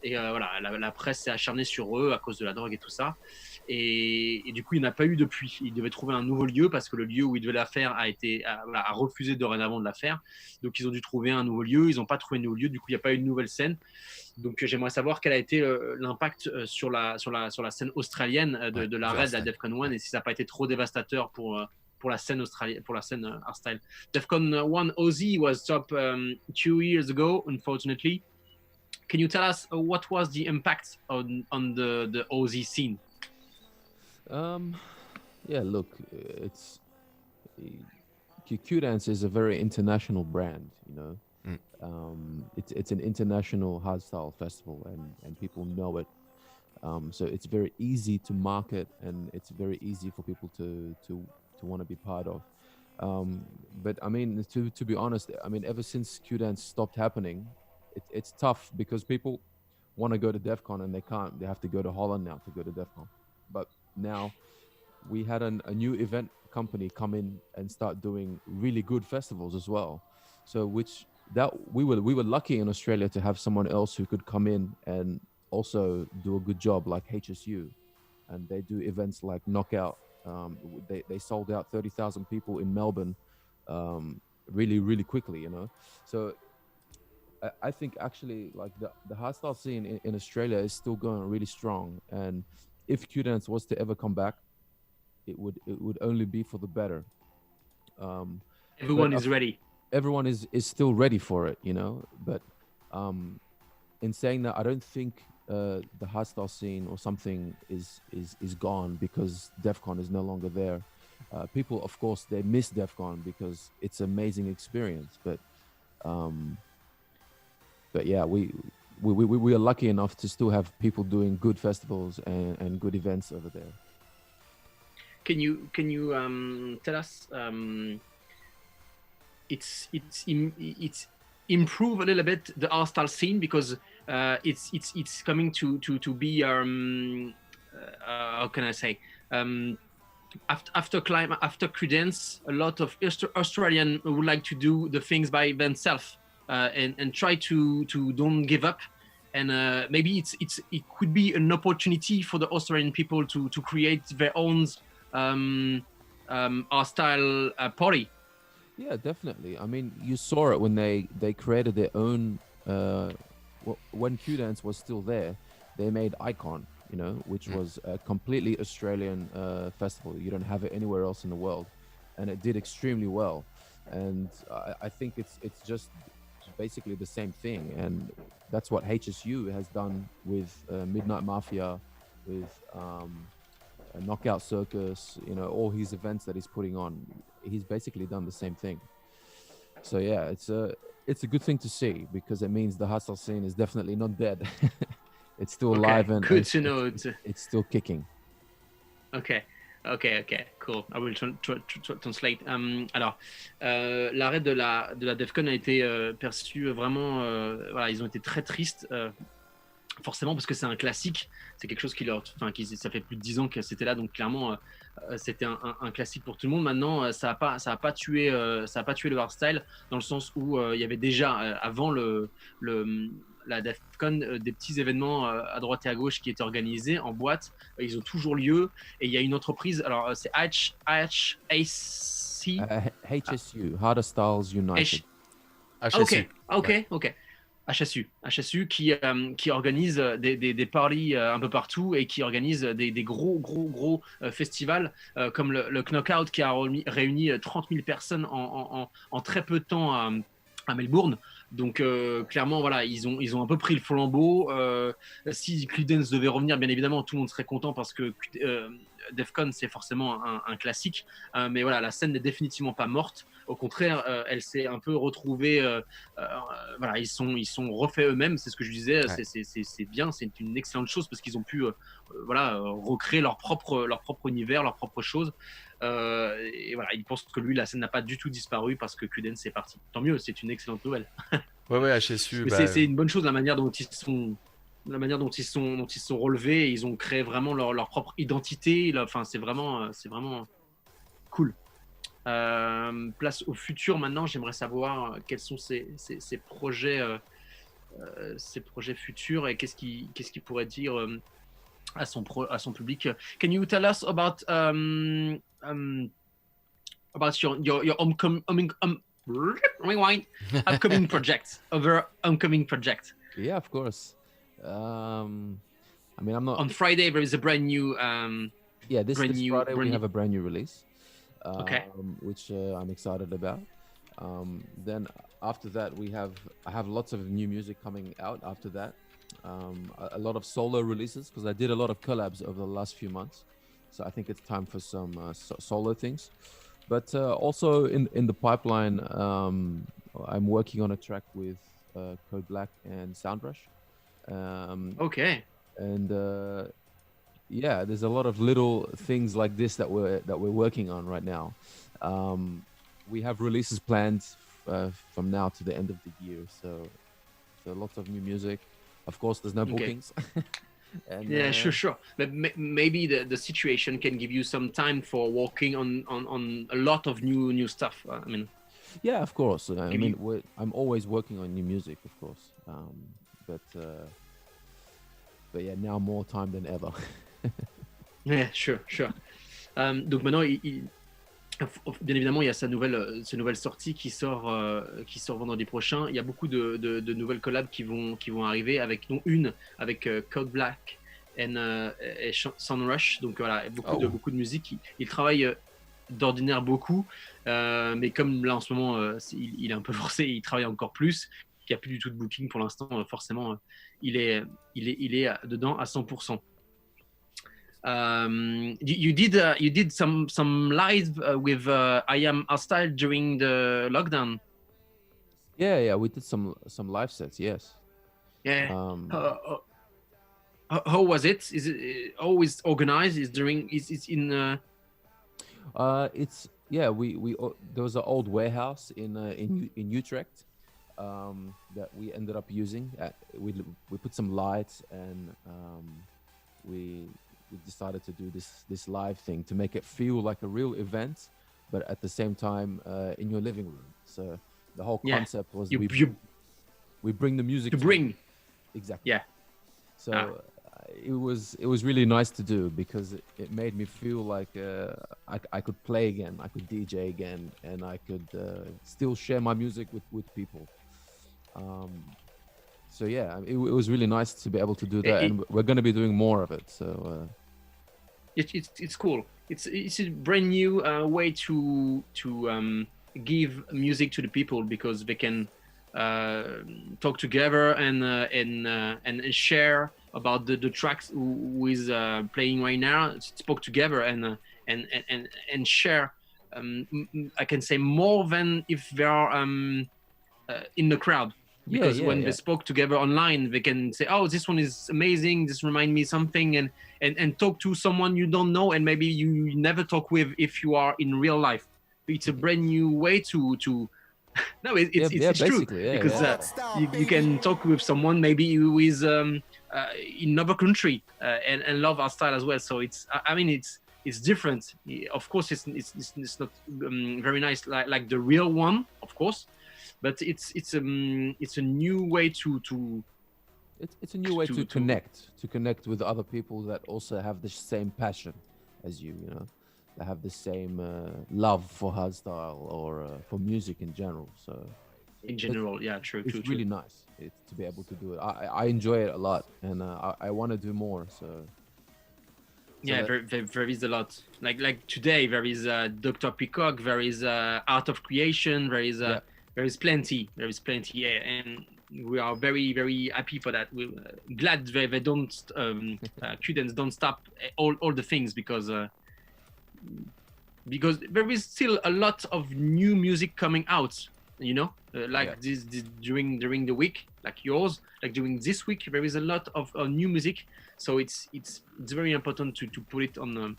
Et voilà, la presse s'est acharnée sur eux à cause de la drogue et tout ça. Et du coup, il n'y en a pas eu depuis. Ils devaient trouver un nouveau lieu parce que le lieu où ils devaient la faire a refusé dorénavant de la faire. Donc, ils ont dû trouver un nouveau lieu. Ils n'ont pas trouvé de nouveau lieu. Du coup, il n'y a pas eu de nouvelle scène. Donc, j'aimerais savoir quel a été l'impact sur la scène australienne de l'arrêt de la DEFCON 1 et si ça n'a pas été trop dévastateur pour la scène australienne, pour la scène hardstyle. DEFCON 1 Aussie was top 2 years ago, unfortunately. Can you tell us what was the impact on the Aussie scene? Yeah, look, it's Q-Dance is a very international brand, you know. It's an international hardstyle festival, and people know it. So it's very easy to market, and it's very easy for people to want to be part of. But I mean, to be honest, I mean, ever since Q-Dance stopped happening, it's tough because people want to go to DEF CON and they can't. They have to go to Holland now to go to DEF CON. But now we had a new event company come in and start doing really good festivals as well. So we were lucky in Australia to have someone else who could come in and also do a good job, like HSU, and they do events like Knockout. They sold out 30,000 people in Melbourne really quickly, you know. So I think actually like the hardstyle scene in Australia is still going really strong, and if Q-Dance was to ever come back, it would only be for the better. Everyone is ready. Everyone is still ready for it, you know. But in saying that, I don't think the hardstyle scene or something is gone because DEF CON is no longer there. People, of course, they miss DEF CON because it's an amazing experience, but yeah, we are lucky enough to still have people doing good festivals and good events over there. Can you tell us it's improve a little bit the hardstyle scene because it's coming to be how can I say after Creedence, a lot of Australian would like to do the things by themselves and try to don't give up. And maybe it could be an opportunity for the Australian people to create their own hardstyle party. Yeah, definitely. I mean, you saw it when they created their own. When Q-Dance was still there, they made Icon, you know, which was a completely Australian festival. You don't have it anywhere else in the world, and it did extremely well. And I think it's just basically the same thing, and that's what HSU has done with Midnight Mafia, with Knockout Circus, you know, all his events that he's putting on. He's basically done the same thing. So yeah, it's a good thing to see because it means the hardstyle scene is definitely not dead. It's still alive and good to know. It's still kicking. Okay, cool. I will translate. Alors, l'arrêt de la DEFCON a été perçu vraiment. Voilà, ils ont été très tristes forcément parce que c'est un classique, c'est quelque chose ça fait plus de 10 ans que c'était là, donc clairement c'était un classique pour tout le monde. Maintenant ça a pas tué le hardstyle, dans le sens où il y avait déjà avant la DEFCON des petits événements à droite et à gauche qui étaient organisés en boîte. Ils ont toujours lieu, et il y a une entreprise, alors c'est HHAC. HSU, Harder Styles United. HSU. Ok. HSU qui organise des parties un peu partout, et qui organise des gros festivals comme le Knockout, qui a réuni 30 000 personnes en très peu de temps à Melbourne. Donc clairement, voilà, ils ont un peu pris le flambeau. Si Creedence devait revenir, bien évidemment, tout le monde serait content, parce que DEFCON, c'est forcément un classique. Mais voilà, la scène n'est définitivement pas morte. Au contraire, elle s'est un peu retrouvée. Voilà, ils sont refaits eux-mêmes. C'est ce que je disais. Ouais. C'est bien, c'est une excellente chose, parce qu'ils ont pu voilà, recréer leur propre univers, leur propre chose. Et voilà, ils pensent que lui, la scène n'a pas du tout disparu, parce que Creedence est parti. Tant mieux, c'est une excellente nouvelle. Ouais, HSU. Mais c'est une bonne chose, la manière dont ils sont relevés. Ils ont créé vraiment leur propre identité. Enfin, c'est vraiment cool. Place au futur maintenant. J'aimerais savoir quels sont ces projets futurs, et qu'est-ce qu'il pourrait dire à son public. Can you tell us about your upcoming project? Yeah, of course. I mean, I'm not. On Friday there is a brand new This Friday we have a brand new release. Okay. Which I'm excited about. Then after that, I have lots of new music coming out after that. A lot of solo releases, because I did a lot of collabs over the last few months. So I think it's time for some solo things. But also in the pipeline, I'm working on a track with Code Black and Soundrush. Okay. And yeah, there's a lot of little things like this that we're working on right now. We have releases planned from now to the end of the year, so lots of new music. Of course, there's no bookings. And, yeah, sure. But maybe the situation can give you some time for working on a lot of new stuff. I mean, yeah, of course. I mean, I'm always working on new music, of course. But yeah, now more time than ever. Yeah, sure. Donc maintenant, bien évidemment, il y a sa nouvelle sortie qui sort vendredi prochain. Il y a beaucoup de nouvelles collabs qui vont arriver, avec dont une avec Code Black et Soundrush. Donc voilà, beaucoup de musique. Il travaille d'ordinaire beaucoup, mais comme là en ce moment il est un peu forcé, il travaille encore plus. Il n'y a plus du tout de booking pour l'instant. Forcément, il est dedans à 100%. You did some live with I Am Hostile during the lockdown. Yeah, we did some live sets. Yes. Yeah. How was it? Is it always organized? It's in. It's we there was an old warehouse in Utrecht that we ended up using. We put some lights, and we decided to do this live thing to make it feel like a real event, but at the same time in your living room. So the whole concept was we bring the music to bring. Exactly. Yeah. So it was really nice to do, because it made me feel like I could play again, I could DJ again, and I could still share my music with people. So yeah, it was really nice to be able to do that, and we're going to be doing more of it. So it's cool. It's a brand new way to give music to the people, because they can talk together and share about the tracks who is playing right now. Spoke together and share. I can say more than if they are in the crowd. Because when they spoke together online, they can say, "Oh, this one is amazing. This reminds me something," and talk to someone you don't know, and maybe you never talk with if you are in real life. It's a brand new way to No, it's true basically, yeah, because yeah. you can talk with someone maybe who is in another country and love our style as well. So I mean, it's different. Of course, it's not very nice like the real one, of course, but it's a new way to It's a new way to connect with other people that also have the same passion as you know, that have the same love for hardstyle or for music in general. So in general, yeah, true. it's really nice to be able to do it. I enjoy it a lot, and I want to do more. So yeah, there is a lot. Like today, there is Dr. Peacock, there is Art of Creation, there is plenty, yeah, and we are very, very happy for that. We're glad they don't, Qdance don't stop all the things because there is still a lot of new music coming out, you know, this during the week, like yours, like during this week, there is a lot of new music. So it's very important to put it on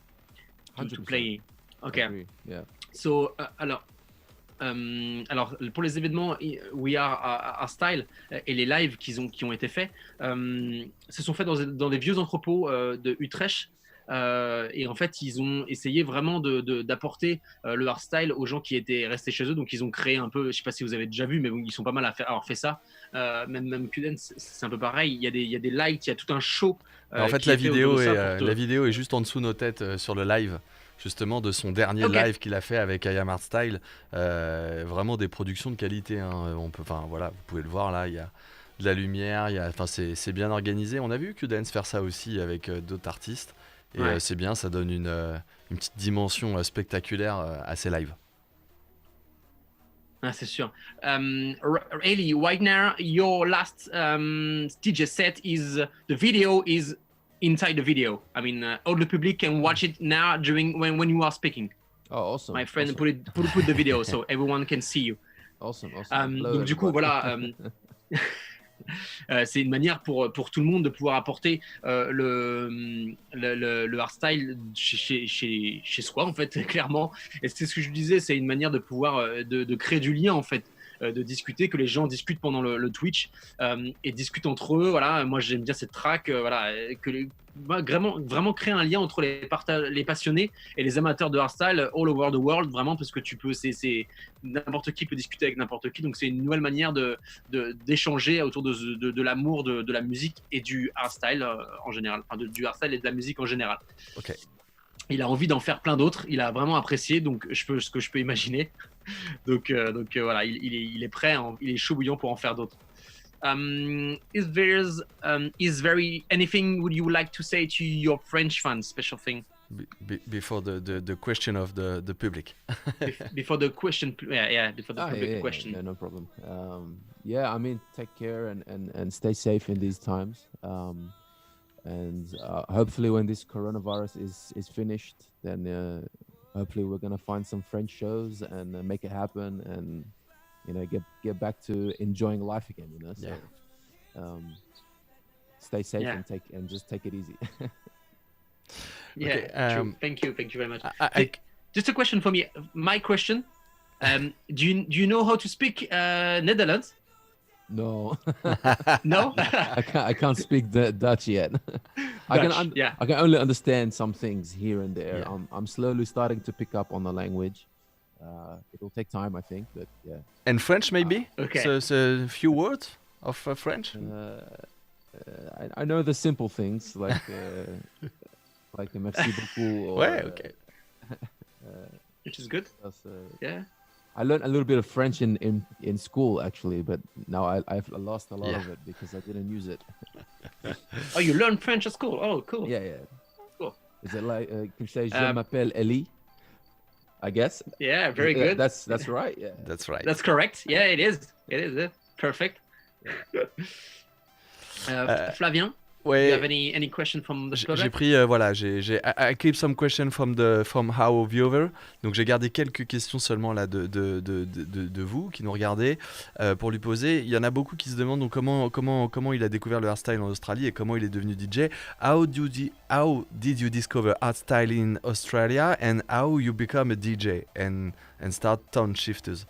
to play. Okay. Yeah. So alors pour les événements We Are Style et les lives qui ont été faits, se sont faits dans des vieux entrepôts de Utrecht. Et en fait, ils ont essayé vraiment d'apporter le hardstyle aux gens qui étaient restés chez eux. Donc, ils ont créé un peu, je sais pas si vous avez déjà vu, mais ils sont pas mal à avoir fait ça. Même Qdance, c'est un peu pareil. Il y a des lights, il y a tout un show. En fait, la vidéo est juste en dessous de nos têtes sur le live, justement, de son dernier live qu'il a fait avec I Am Hardstyle. Vraiment des productions de qualité. Hein. Voilà, vous pouvez le voir là, il y a de la lumière, c'est bien organisé. On a vu Qdance faire ça aussi avec d'autres artistes. Et c'est bien, ça donne une petite dimension spectaculaire à ces lives. Ah, c'est sûr. Really, right now, your last DJ set the video is inside the video. I mean, all the public can watch it now when you are speaking. Oh, awesome. My friend awesome. put the video so everyone can see you. Awesome. Donc du coup, voilà. C'est une manière pour tout le monde de pouvoir apporter le hardstyle chez soi, en fait, clairement. Et c'est ce que je disais, c'est une manière de pouvoir de créer du lien, en fait, de discuter, que les gens discutent pendant le Twitch et discutent entre eux. Voilà, moi j'aime bien cette track, vraiment créer un lien entre les passionnés et les amateurs de hardstyle all over the world, vraiment, parce que c'est n'importe qui peut discuter avec n'importe qui, donc c'est une nouvelle manière d'échanger autour de l'amour de la musique et du hardstyle en général, du hardstyle et de la musique en général. Ok. Il a envie d'en faire plein d'autres, il a vraiment apprécié, donc ce que je peux imaginer. Donc voilà, il est prêt, il est chaud bouillant pour en faire d'autres. Is there anything would you like to say to your French fans? Special thing before the question of the public. Before the question, before the public question. Yeah, no problem. I mean, take care and stay safe in these times. And hopefully, when this coronavirus is finished, then hopefully we're gonna find some French shows and make it happen, and get back to enjoying life again. So, stay safe and just take it easy. True. Thank you very much. Just a question for me. My question: do you know how to speak Netherlands? No. No. I can't speak Dutch yet. I can only understand some things here and there. Yeah. I'm slowly starting to pick up on the language. It'll take time, I think, but yeah. And French, maybe? Okay. So a few words of French? I know the simple things like merci beaucoup. Or, okay. Which is good. Yeah. I learned a little bit of French in school, actually, but now I've lost a lot of it because I didn't use it. Oh, you learned French at school? Oh, cool. Yeah. Cool. Is it like can you say je m'appelle Ellie? I guess. Yeah, very good. That's right. Yeah. That's right. That's correct. Yeah, it is. Perfect. Flavien? Ouais. Do you have any question from the J'ai pris I keep some question from our viewer. Donc j'ai gardé quelques questions seulement là de vous qui nous regardez pour lui poser. Il y en a beaucoup qui se demandent donc comment il a découvert le hardstyle en Australie et comment il est devenu DJ. How did you discover hardstyle in Australia and how you become a DJ and start TONESHIFTERZ?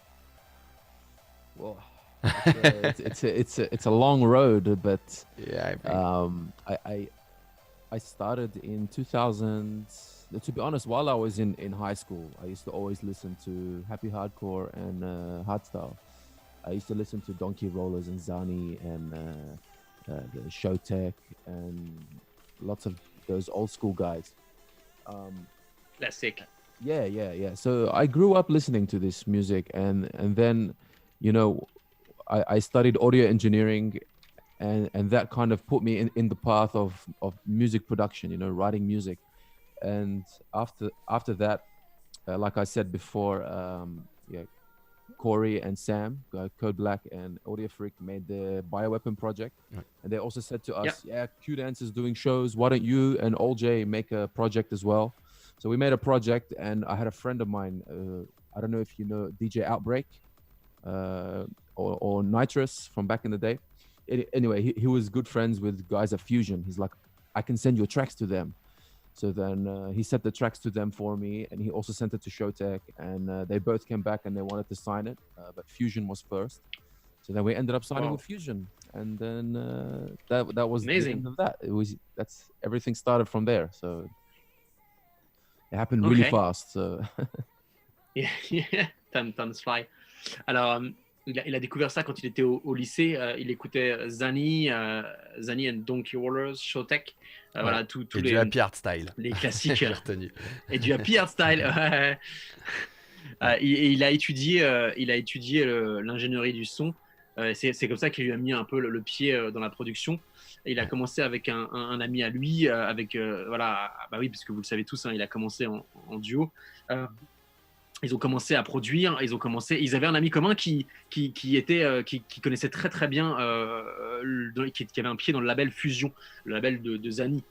Well, it's a long road, but Yeah, I think. I started in 2000. To be honest, while I was in high school, I used to always listen to happy hardcore and hardstyle. I used to listen to Donkey Rollers and Zani and the Showtek and lots of those old school guys. Classic. Yeah. So I grew up listening to this music, and then, you know, I studied audio engineering, and that kind of put me in the path of music production, you know, writing music. And after that, like I said before, yeah, Corey and Sam, Code Black and Audio Freak made the Bioweapon project, Right. and they also said to us, Yep. "Yeah, Q Dance is doing shows. Why don't you and Old J make a project as well?" So we made a project, and I had a friend of mine. I don't know if you know DJ Outbreak or Nitrous from back in the day. Anyway, he was good friends with guys at Fusion. He's like, "I can send your tracks to them." So then he sent the tracks to them for me, and he also sent it to Showtek, and they both came back and they wanted to sign it, but Fusion was first. So then we ended up signing Wow. with Fusion, and then that was the Amazing. end of that. That's everything started from there. So it happened really Okay. fast. So Yeah, time fly. Alors, il a découvert ça quand il était au lycée. Il écoutait Zani and Donkey Rollers, Showtek. Voilà, tous Et du happy art style. les classiques. J'ai retenu. Et du happy art style. Ouais. Il a étudié l'ingénierie du son. C'est comme ça qu'il lui a mis un peu le pied dans la production. Et il a commencé avec un ami à lui, voilà, bah oui, parce que vous le savez tous, hein, il a commencé en duo. Ils ont commencé à produire, ils avaient un ami commun qui connaissait très très bien, qui avait un pied dans le label Fusion, le label de Zani.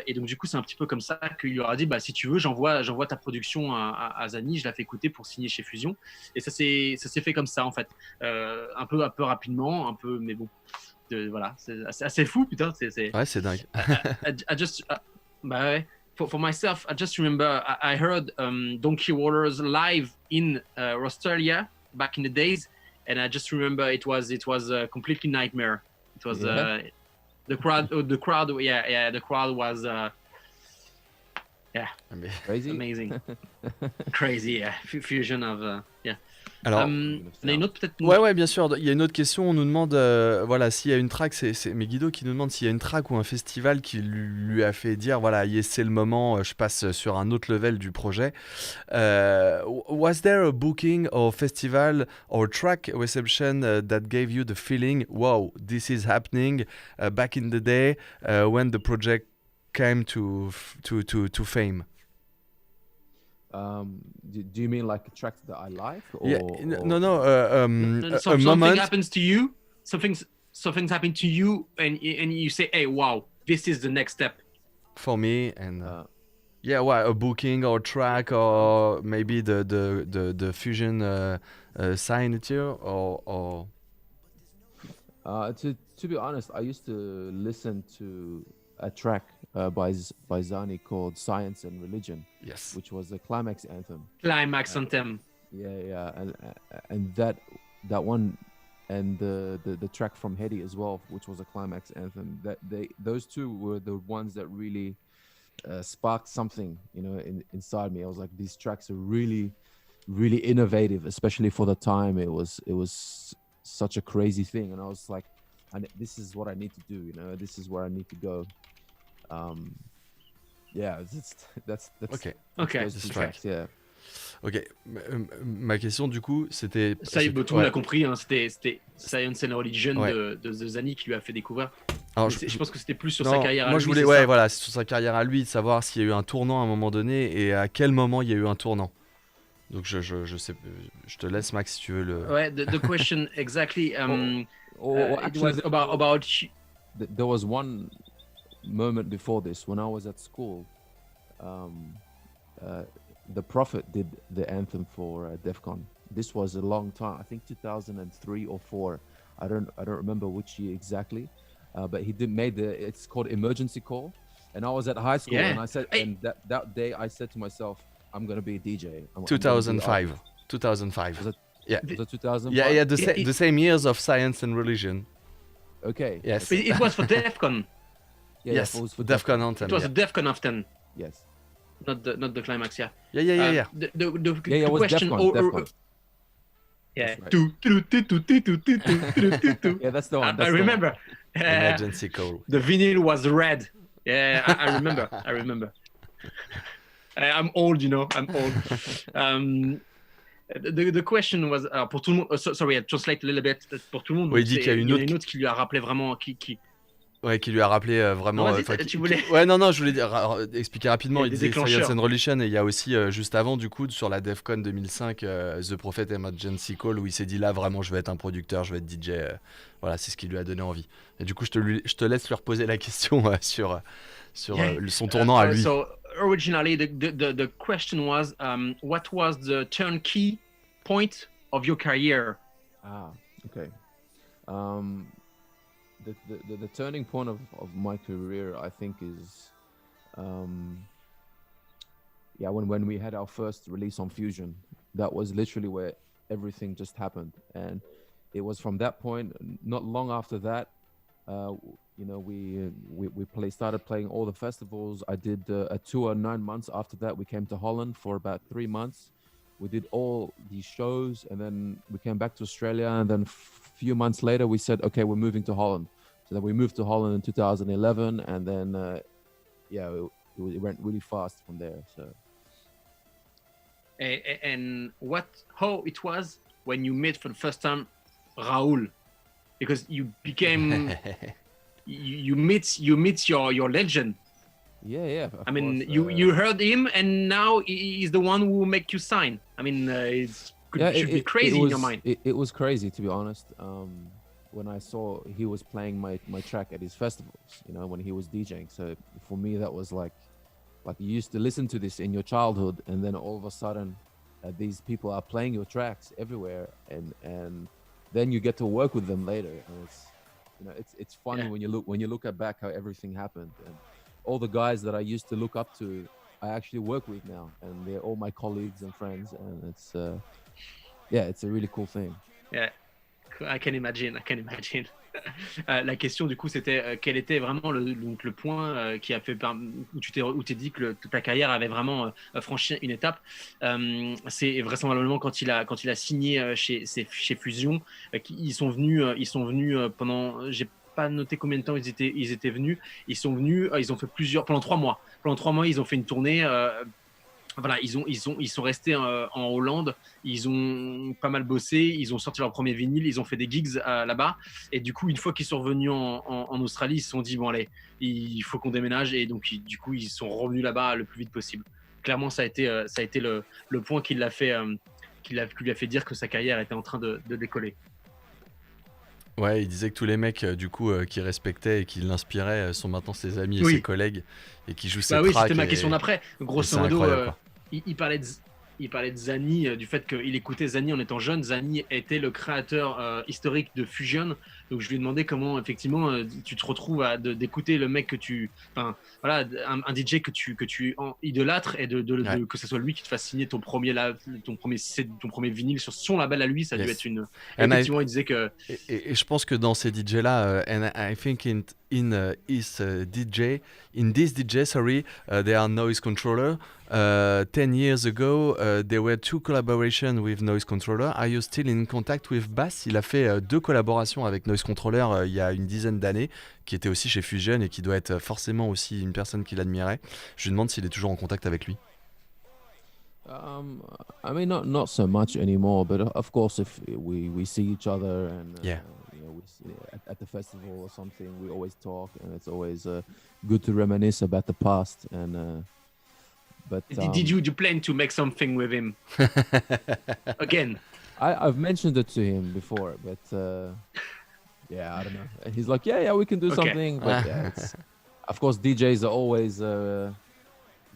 Et donc du coup, c'est un petit peu comme ça qu'il lui aura dit, bah si tu veux, j'envoie ta production à Zani, je la fais écouter pour signer chez Fusion. Et ça s'est fait comme ça en fait, un peu rapidement, mais bon, voilà, c'est assez fou, putain. Ouais, c'est dingue. I just, bah ouais. For myself, I just remember I heard Donkey Rollers live in Australia back in the days, and I just remember it was a completely nightmare. It was Yeah. the crowd, the crowd was crazy. amazing, crazy, yeah, fusion of yeah. Alors, On a une autre peut-être. ouais, bien sûr. Il y a une autre question. On nous demande, voilà, s'il y a une track. C'est Megiddo qui nous demande s'il y a une track ou un festival qui lui a fait dire, voilà, yes, c'est le moment. Je passe sur un autre level du projet. Was there a booking or festival or track reception that gave you the feeling, wow, this is happening back in the day when the project came to fame? Do you mean like tracks that I like? Or, Yeah, no. A Something moment. happens to you. Something's happened to you, and you say, "Hey, wow, this is the next step." For me, and yeah, well, a booking or track or maybe the fusion signature or To be honest, I used to listen to a track by Zani called "Science and Religion," yes. which was a climax anthem. Climax anthem. Yeah, and that one, and the track from Hedy as well, which was a climax anthem. Those two were the ones that really sparked something, you know, inside me. I was like, these tracks are really, really innovative, especially for the time. It was such a crazy thing, and I was like, this is what I need to do, you know. This is where I need to go. Yeah, that's Ok. those This two track. tracks, yeah. Ok. Ma question du coup, c'était. Ça y est, tout le monde a compris. Hein, c'était Science and Religion Ouais. de Zani qui lui a fait découvrir. Alors, Je pense que c'était plus sur non, sa carrière à moi lui. je voulais, c'est ouais, ça voilà, c'est sur sa carrière à lui, de savoir s'il y a eu un tournant à un moment donné et à quel moment il y a eu un tournant. Donc je sais, je te laisse Max si tu veux le. Ouais, the question exactly. It Actually, was about there was one moment before this when I was at school. The Prophet did the anthem for DEF CON. This was a long time. I think 2003 or 4. I don't remember which year exactly. But he made it's called Emergency Call. And I was at high school, Yeah. and I said, Hey. and that day I said to myself, I'm gonna be a DJ. I'm gonna be 2005. artist. 2005. Was it Yeah. Was it 2005? Yeah, the same years of science and religion. Okay. Yes. It was for DEFCON. Yeah, Yes, it was for DEF CON anthem. It was yeah. a DEFCON anthem, Yes. not the climax. Yeah. Yeah. The Yeah, it was question. DEFCON. Yeah. That's Yeah, that's the one. I remember. Emergency call. The vinyl was red. Yeah, I remember. I remember. I'm old, I'm old. The question was pour tout le monde. Sorry, I translate a little bit. Pour tout le monde. Oui, il dit qu'il y a une autre qui lui a rappelé vraiment Ouais, qui lui a rappelé vraiment. Non, vas-y, tu voulais. Ouais, non, je voulais expliquer rapidement. Il des disait Science déclencheurs. and Religion, et il y a aussi juste avant, du coup, sur la DEF CON 2005, The Prophet Emergency Call, où il s'est dit là, vraiment, je vais être un producteur, je vais être DJ. Voilà, c'est ce qui lui a donné envie. Et du coup, je te laisse lui reposer la question sur son tournant à lui. So originally, the question was, what was the turnkey point of your career? Okay. The turning point of my career, I think, is when we had our first release on Fusion. That was literally where everything just happened, and it was from that point. Not long after that, we started playing all the festivals. I did a tour 9 months after that. We came to Holland for about 3 months. We did all these shows, and then we came back to Australia, and then few months later we said, okay, we're moving to Holland. So then we moved to Holland in 2011, and then it went really fast from there. So and how it was when you met for the first time Raoul, because you became you meet your legend. Yeah. I mean, you heard him, and now he's the one who make you sign. I mean, should be crazy in your mind. It was crazy, to be honest. When I saw he was playing my track at his festivals, when he was DJing. So for me, that was like you used to listen to this in your childhood, and then all of a sudden, these people are playing your tracks everywhere, and then you get to work with them later, and it's funny when you look back how everything happened, and all the guys that I used to look up to, I actually work with now, and they're all my colleagues and friends, and it's it's a really cool thing. Yeah, I can imagine. La question du coup c'était quel était vraiment le point qui a fait où tu dis que ta carrière avait vraiment franchi une étape. C'est vraisemblablement quand il a signé chez Fusion. Ils sont venus pendant, j'ai pas noté combien de temps ils étaient venus. Ils sont venus, ils ont fait pendant 3 mois. Pendant 3 mois, ils ont fait une tournée. Voilà, ils sont restés en Hollande. Ils ont pas mal bossé. Ils ont sorti leur premier vinyle. Ils ont fait des gigs là-bas. Et du coup, une fois qu'ils sont revenus en Australie, ils se sont dit bon allez, il faut qu'on déménage. Et donc du coup, ils sont revenus là-bas le plus vite possible. Clairement, ça a été le point qui lui a fait dire que sa carrière était en train de décoller. Ouais, il disait que tous les mecs qu'il respectait et qui l'inspiraient sont maintenant ses amis et ses collègues, et qui jouent ses tracks. Oui, c'était ma question d'après. Grosso modo, il parlait de Zani, du fait qu'il écoutait Zani en étant jeune. Zani était le créateur historique de Fusion. Donc je lui ai demandé comment effectivement tu te retrouves d'écouter le mec que un DJ que tu idolâtres, et que ce soit lui qui te fasse signer ton premier vinyle sur son label à lui. Ça a dû être une. Effectivement, il disait que. Et je pense que dans ces DJ là, and I think in this DJ, there are noise controller. 10 years ago, there were 2 collaborations with noise controller. Are you still in contact with Bass? Il a fait 2 collaborations avec noise controller il y a une dizaine d'années, qui était aussi chez Fusion et qui doit être forcément aussi une personne qu'il admirait. Je lui demande s'il est toujours en contact avec lui. I mean, not so much anymore, but of course, if we see each other and we see at the festival or something, we always talk, and it's always good to reminisce about the past. And but did you plan to make something with him again? I've mentioned it to him before, but I don't know. And he's like, yeah, we can do something. But of course, DJs are always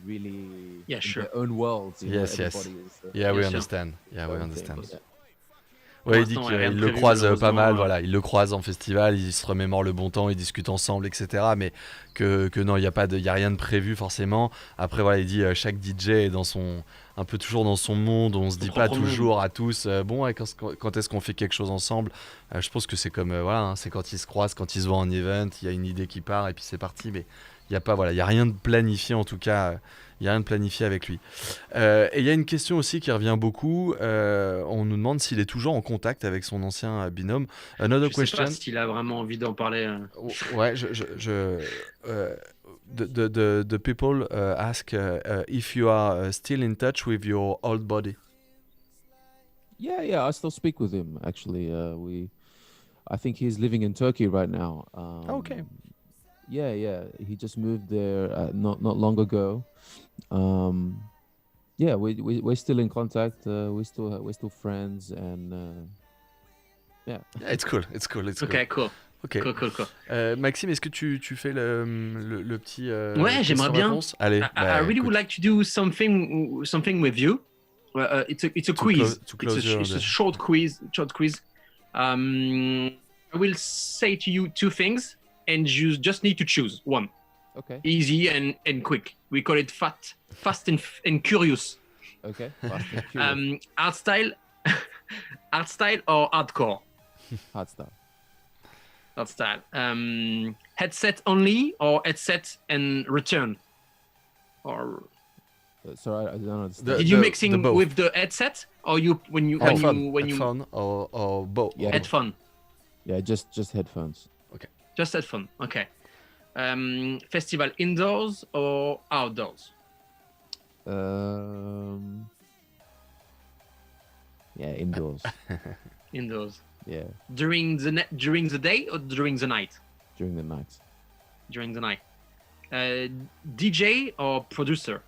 really in their own worlds. Yes. We understand. Yeah, we understand. Ouais, il dit qu'il le croise pas mal, voilà, il le croise en festival, ils se remémorent le bon temps, ils discutent ensemble, etc. Mais que non, il y a rien de prévu forcément. Après, voilà, il dit chaque DJ est dans son un peu toujours dans son monde. On se dit pas propre monde. toujours à tous bon, ouais, quand est-ce qu'on fait quelque chose ensemble. Je pense que c'est comme voilà, hein, c'est quand ils se croisent, quand ils se voient en event, il y a une idée qui part et puis c'est parti. Mais il y a pas, voilà, il y a rien de planifié en tout cas. Il y a rien de planifié avec lui. Et il y a une question aussi qui revient beaucoup. On nous demande s'il est toujours en contact avec son ancien binôme. Another Je sais question. pas s'il a vraiment envie d'en parler. Ouais, the people ask if you are still in touch with your old body. Yeah, I still speak with him. Actually, I think he's living in Turkey right now. Okay. Yeah. He just moved there not long ago. Yeah, we're still in contact. We're still friends, and yeah. Yeah, it's cool. Ok, cool. Ok. Cool. Maxime, est-ce que tu fais le petit Ouais, j'aimerais bien. question-réponse Allez, I really écoute. would like to do something with you. It's a quiz. It's a short quiz. I will say to you two things, and you just need to choose one. Okay. Easy and quick. We call it fast and curious. Okay. Fast and curious. Art style, art style or hardcore? Hard stuff. Art style. Headset only or headset and return? Or Sorry, I don't understand. did you the mixing both. with the headset or you when you Headphone or both? Yeah. headphone? Yeah, just headphones. Just headphone. Okay. Festival indoors or outdoors? Yeah, indoors. Indoors. Yeah, During the day or during the night? during the night. During the night. DJ or producer?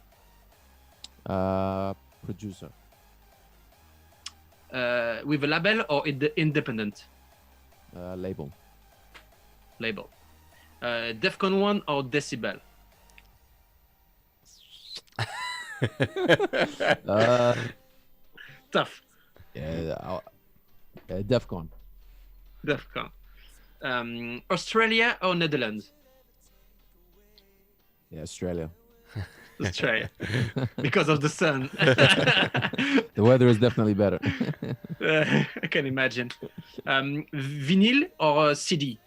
Producer. With a label or independent Label. label? Defcon 1 or Decibel? Tough. Yeah, Defcon. Defcon. Australia or Netherlands? Yeah, Australia. Australia. Because of the sun. The weather is definitely better. I can imagine. Vinyl or CD?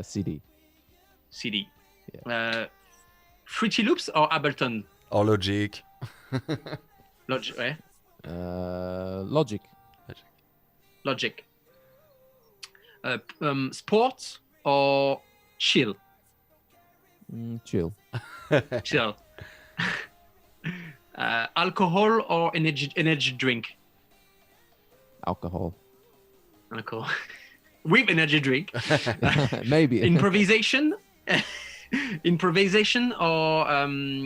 CD. CD. Fruity Loops or Ableton? Or Logic. Logic. Ouais. Logic. Logic. Sports or chill? Chill. Chill. Alcohol or energy drink? Alcohol. Alcohol. With energy drink. Maybe. Improvisation. Improvisation or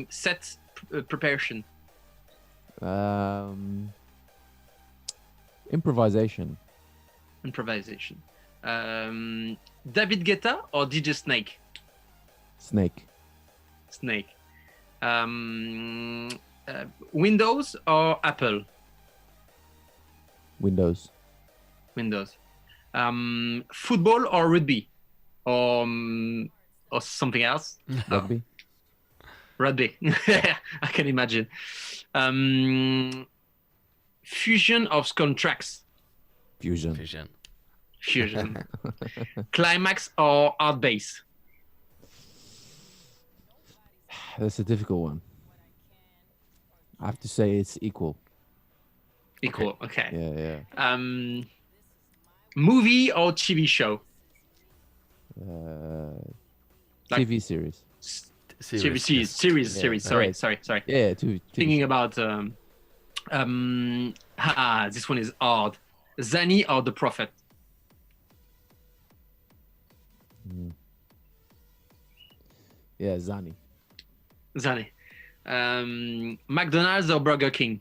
set preparation? Improvisation. Improvisation. David Guetta or DJ Snake? Snake. Snake. Windows or Apple? Windows. Windows. Football or rugby? Or something else? Rugby. Rugby. I can imagine. Fusion of Skull tracks. Fusion. Fusion. Climax or art bass? That's a difficult one. I have to say it's equal. Equal. Okay. Yeah. Movie or TV show? Like- TV series. Series. Yeah, Sorry. Yeah, TV. Thinking about this one is hard. Zani or The Prophet? Yeah, Zani. Zani. McDonald's or Burger King?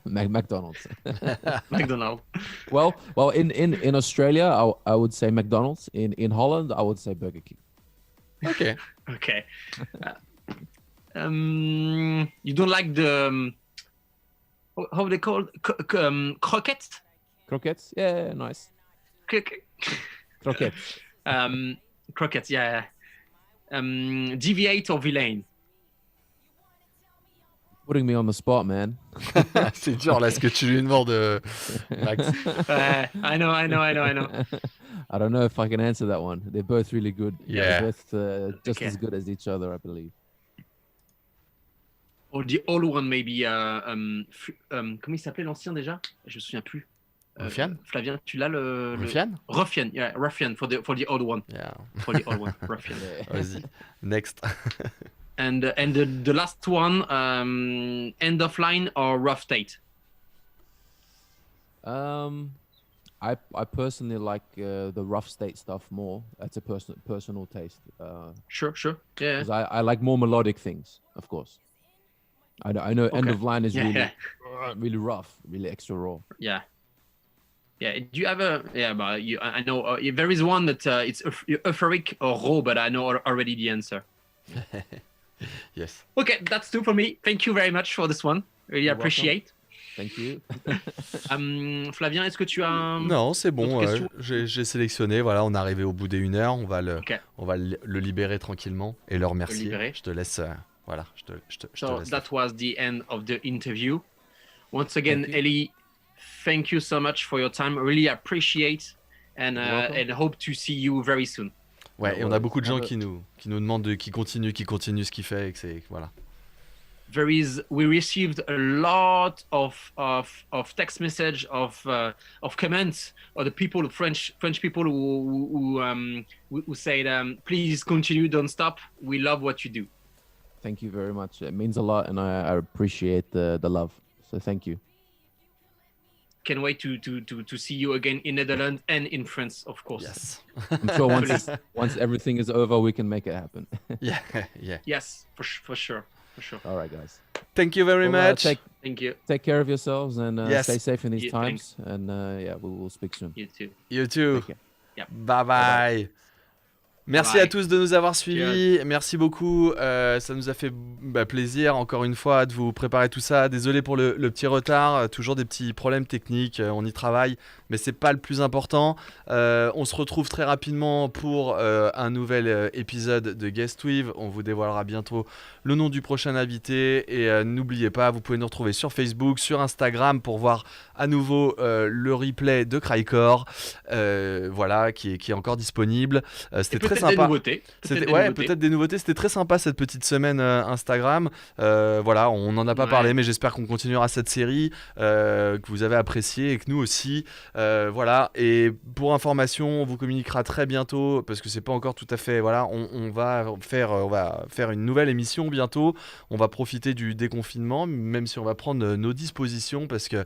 McDonald's. McDonald's. well, in Australia, I would say McDonald's. In Holland, I would say Burger King. Ok. Okay. You don't like the how they called croquettes? Croquettes? Yeah, nice. Croquettes. Croquettes. Yeah. Deviate or Villain? Putting me on the spot, man. C'est dur là ce que tu lui demandes, Max. I know. I don't know if I can answer that one. They're both really good. Yeah. They're both just Okay. as good as each other, I believe. Or the old one, maybe. Comment il s'appelait l'ancien déjà? Je me souviens plus. Ruffian? Flavien, tu l'as le. Ruffian? Ruffian, yeah, Ruffian for the old one. Yeah. For the old one, Ruffian. Vas-y. Next. And the last one, end of line or rough state? I personally like the rough state stuff more. That's a personal taste. Sure. Yeah. 'Cause I like more melodic things, of course. I know end Okay. of line is Yeah, really yeah. really rough, really extra raw. Yeah. Yeah. Do you have a? Yeah, but I know there is one that it's euphoric or raw, but I know already the answer. Yes. Okay, that's two for me. Thank you very much for this one. Really You're appreciate. Thank you. Flavien, est-ce que tu as Non, c'est bon. Autre question J'ai sélectionné. Voilà, on est arrivé au bout des 1 heure. On va Ok. le libérer tranquillement et le remercier. libérer. Je te laisse. Voilà, je te So laisse. that was the end of the interview. Once again, Thank you. Ellie, thank you so much for your time. Really appreciate and welcome. and hope to see you very soon. Ouais, et on a Ouais, beaucoup de gens ouais. qui nous demandent qui continue ce qu'il fait et que c'est voilà. We received a lot of text message of comments of the people, French people who said, please continue, don't stop. We love what you do. Thank you very much. It means a lot, and I appreciate the love. So thank you. Can't wait to see you again in Netherlands and in France, of course. Yes. I'm sure once everything is over, we can make it happen. Yeah. Yes, for sure. All right, guys. Thank you very Well, much. Thank you. Take care of yourselves and Yes. stay safe in these Yeah, times. And yeah, we will speak soon. You too. You too. Take care. Yep. Bye bye. Merci Bye. à tous de nous avoir suivis. Merci beaucoup. Ça nous a fait plaisir, encore une fois, de vous préparer tout ça. Désolé pour le petit retard. Toujours des petits problèmes techniques. On y travaille, mais c'est pas le plus important. On se retrouve très rapidement pour un nouvel épisode de Guest With. On vous dévoilera bientôt le nom du prochain invité. Et n'oubliez pas, vous pouvez nous retrouver sur Facebook, sur Instagram pour voir à nouveau le replay de Crycore. Voilà, qui est encore disponible. C'était très Des sympa. nouveautés. Peut-être des nouveautés. C'était très sympa cette petite semaine Instagram. Voilà, on n'en a pas Ouais. parlé, mais j'espère qu'on continuera cette série, que vous avez apprécié et que nous aussi. Voilà. Et pour information, on vous communiquera très bientôt parce que c'est pas encore tout à fait. Voilà, on va faire une nouvelle émission bientôt. On va profiter du déconfinement, même si on va prendre nos dispositions parce que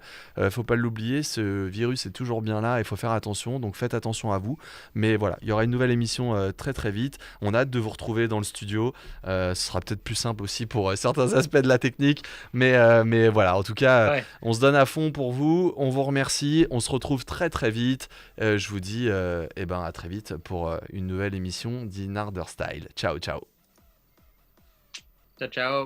faut pas l'oublier, ce virus est toujours bien là. Il faut faire attention. Donc faites attention à vous. Mais voilà, il y aura une nouvelle émission très vite. On a hâte de vous retrouver dans le studio. Ce sera peut-être plus simple aussi pour certains aspects de la technique. Mais voilà, en tout cas, Ouais. on se donne à fond pour vous. On vous remercie. On se retrouve très vite. Je vous dis à très vite pour une nouvelle émission d'In Harder Style. Ciao. Ciao.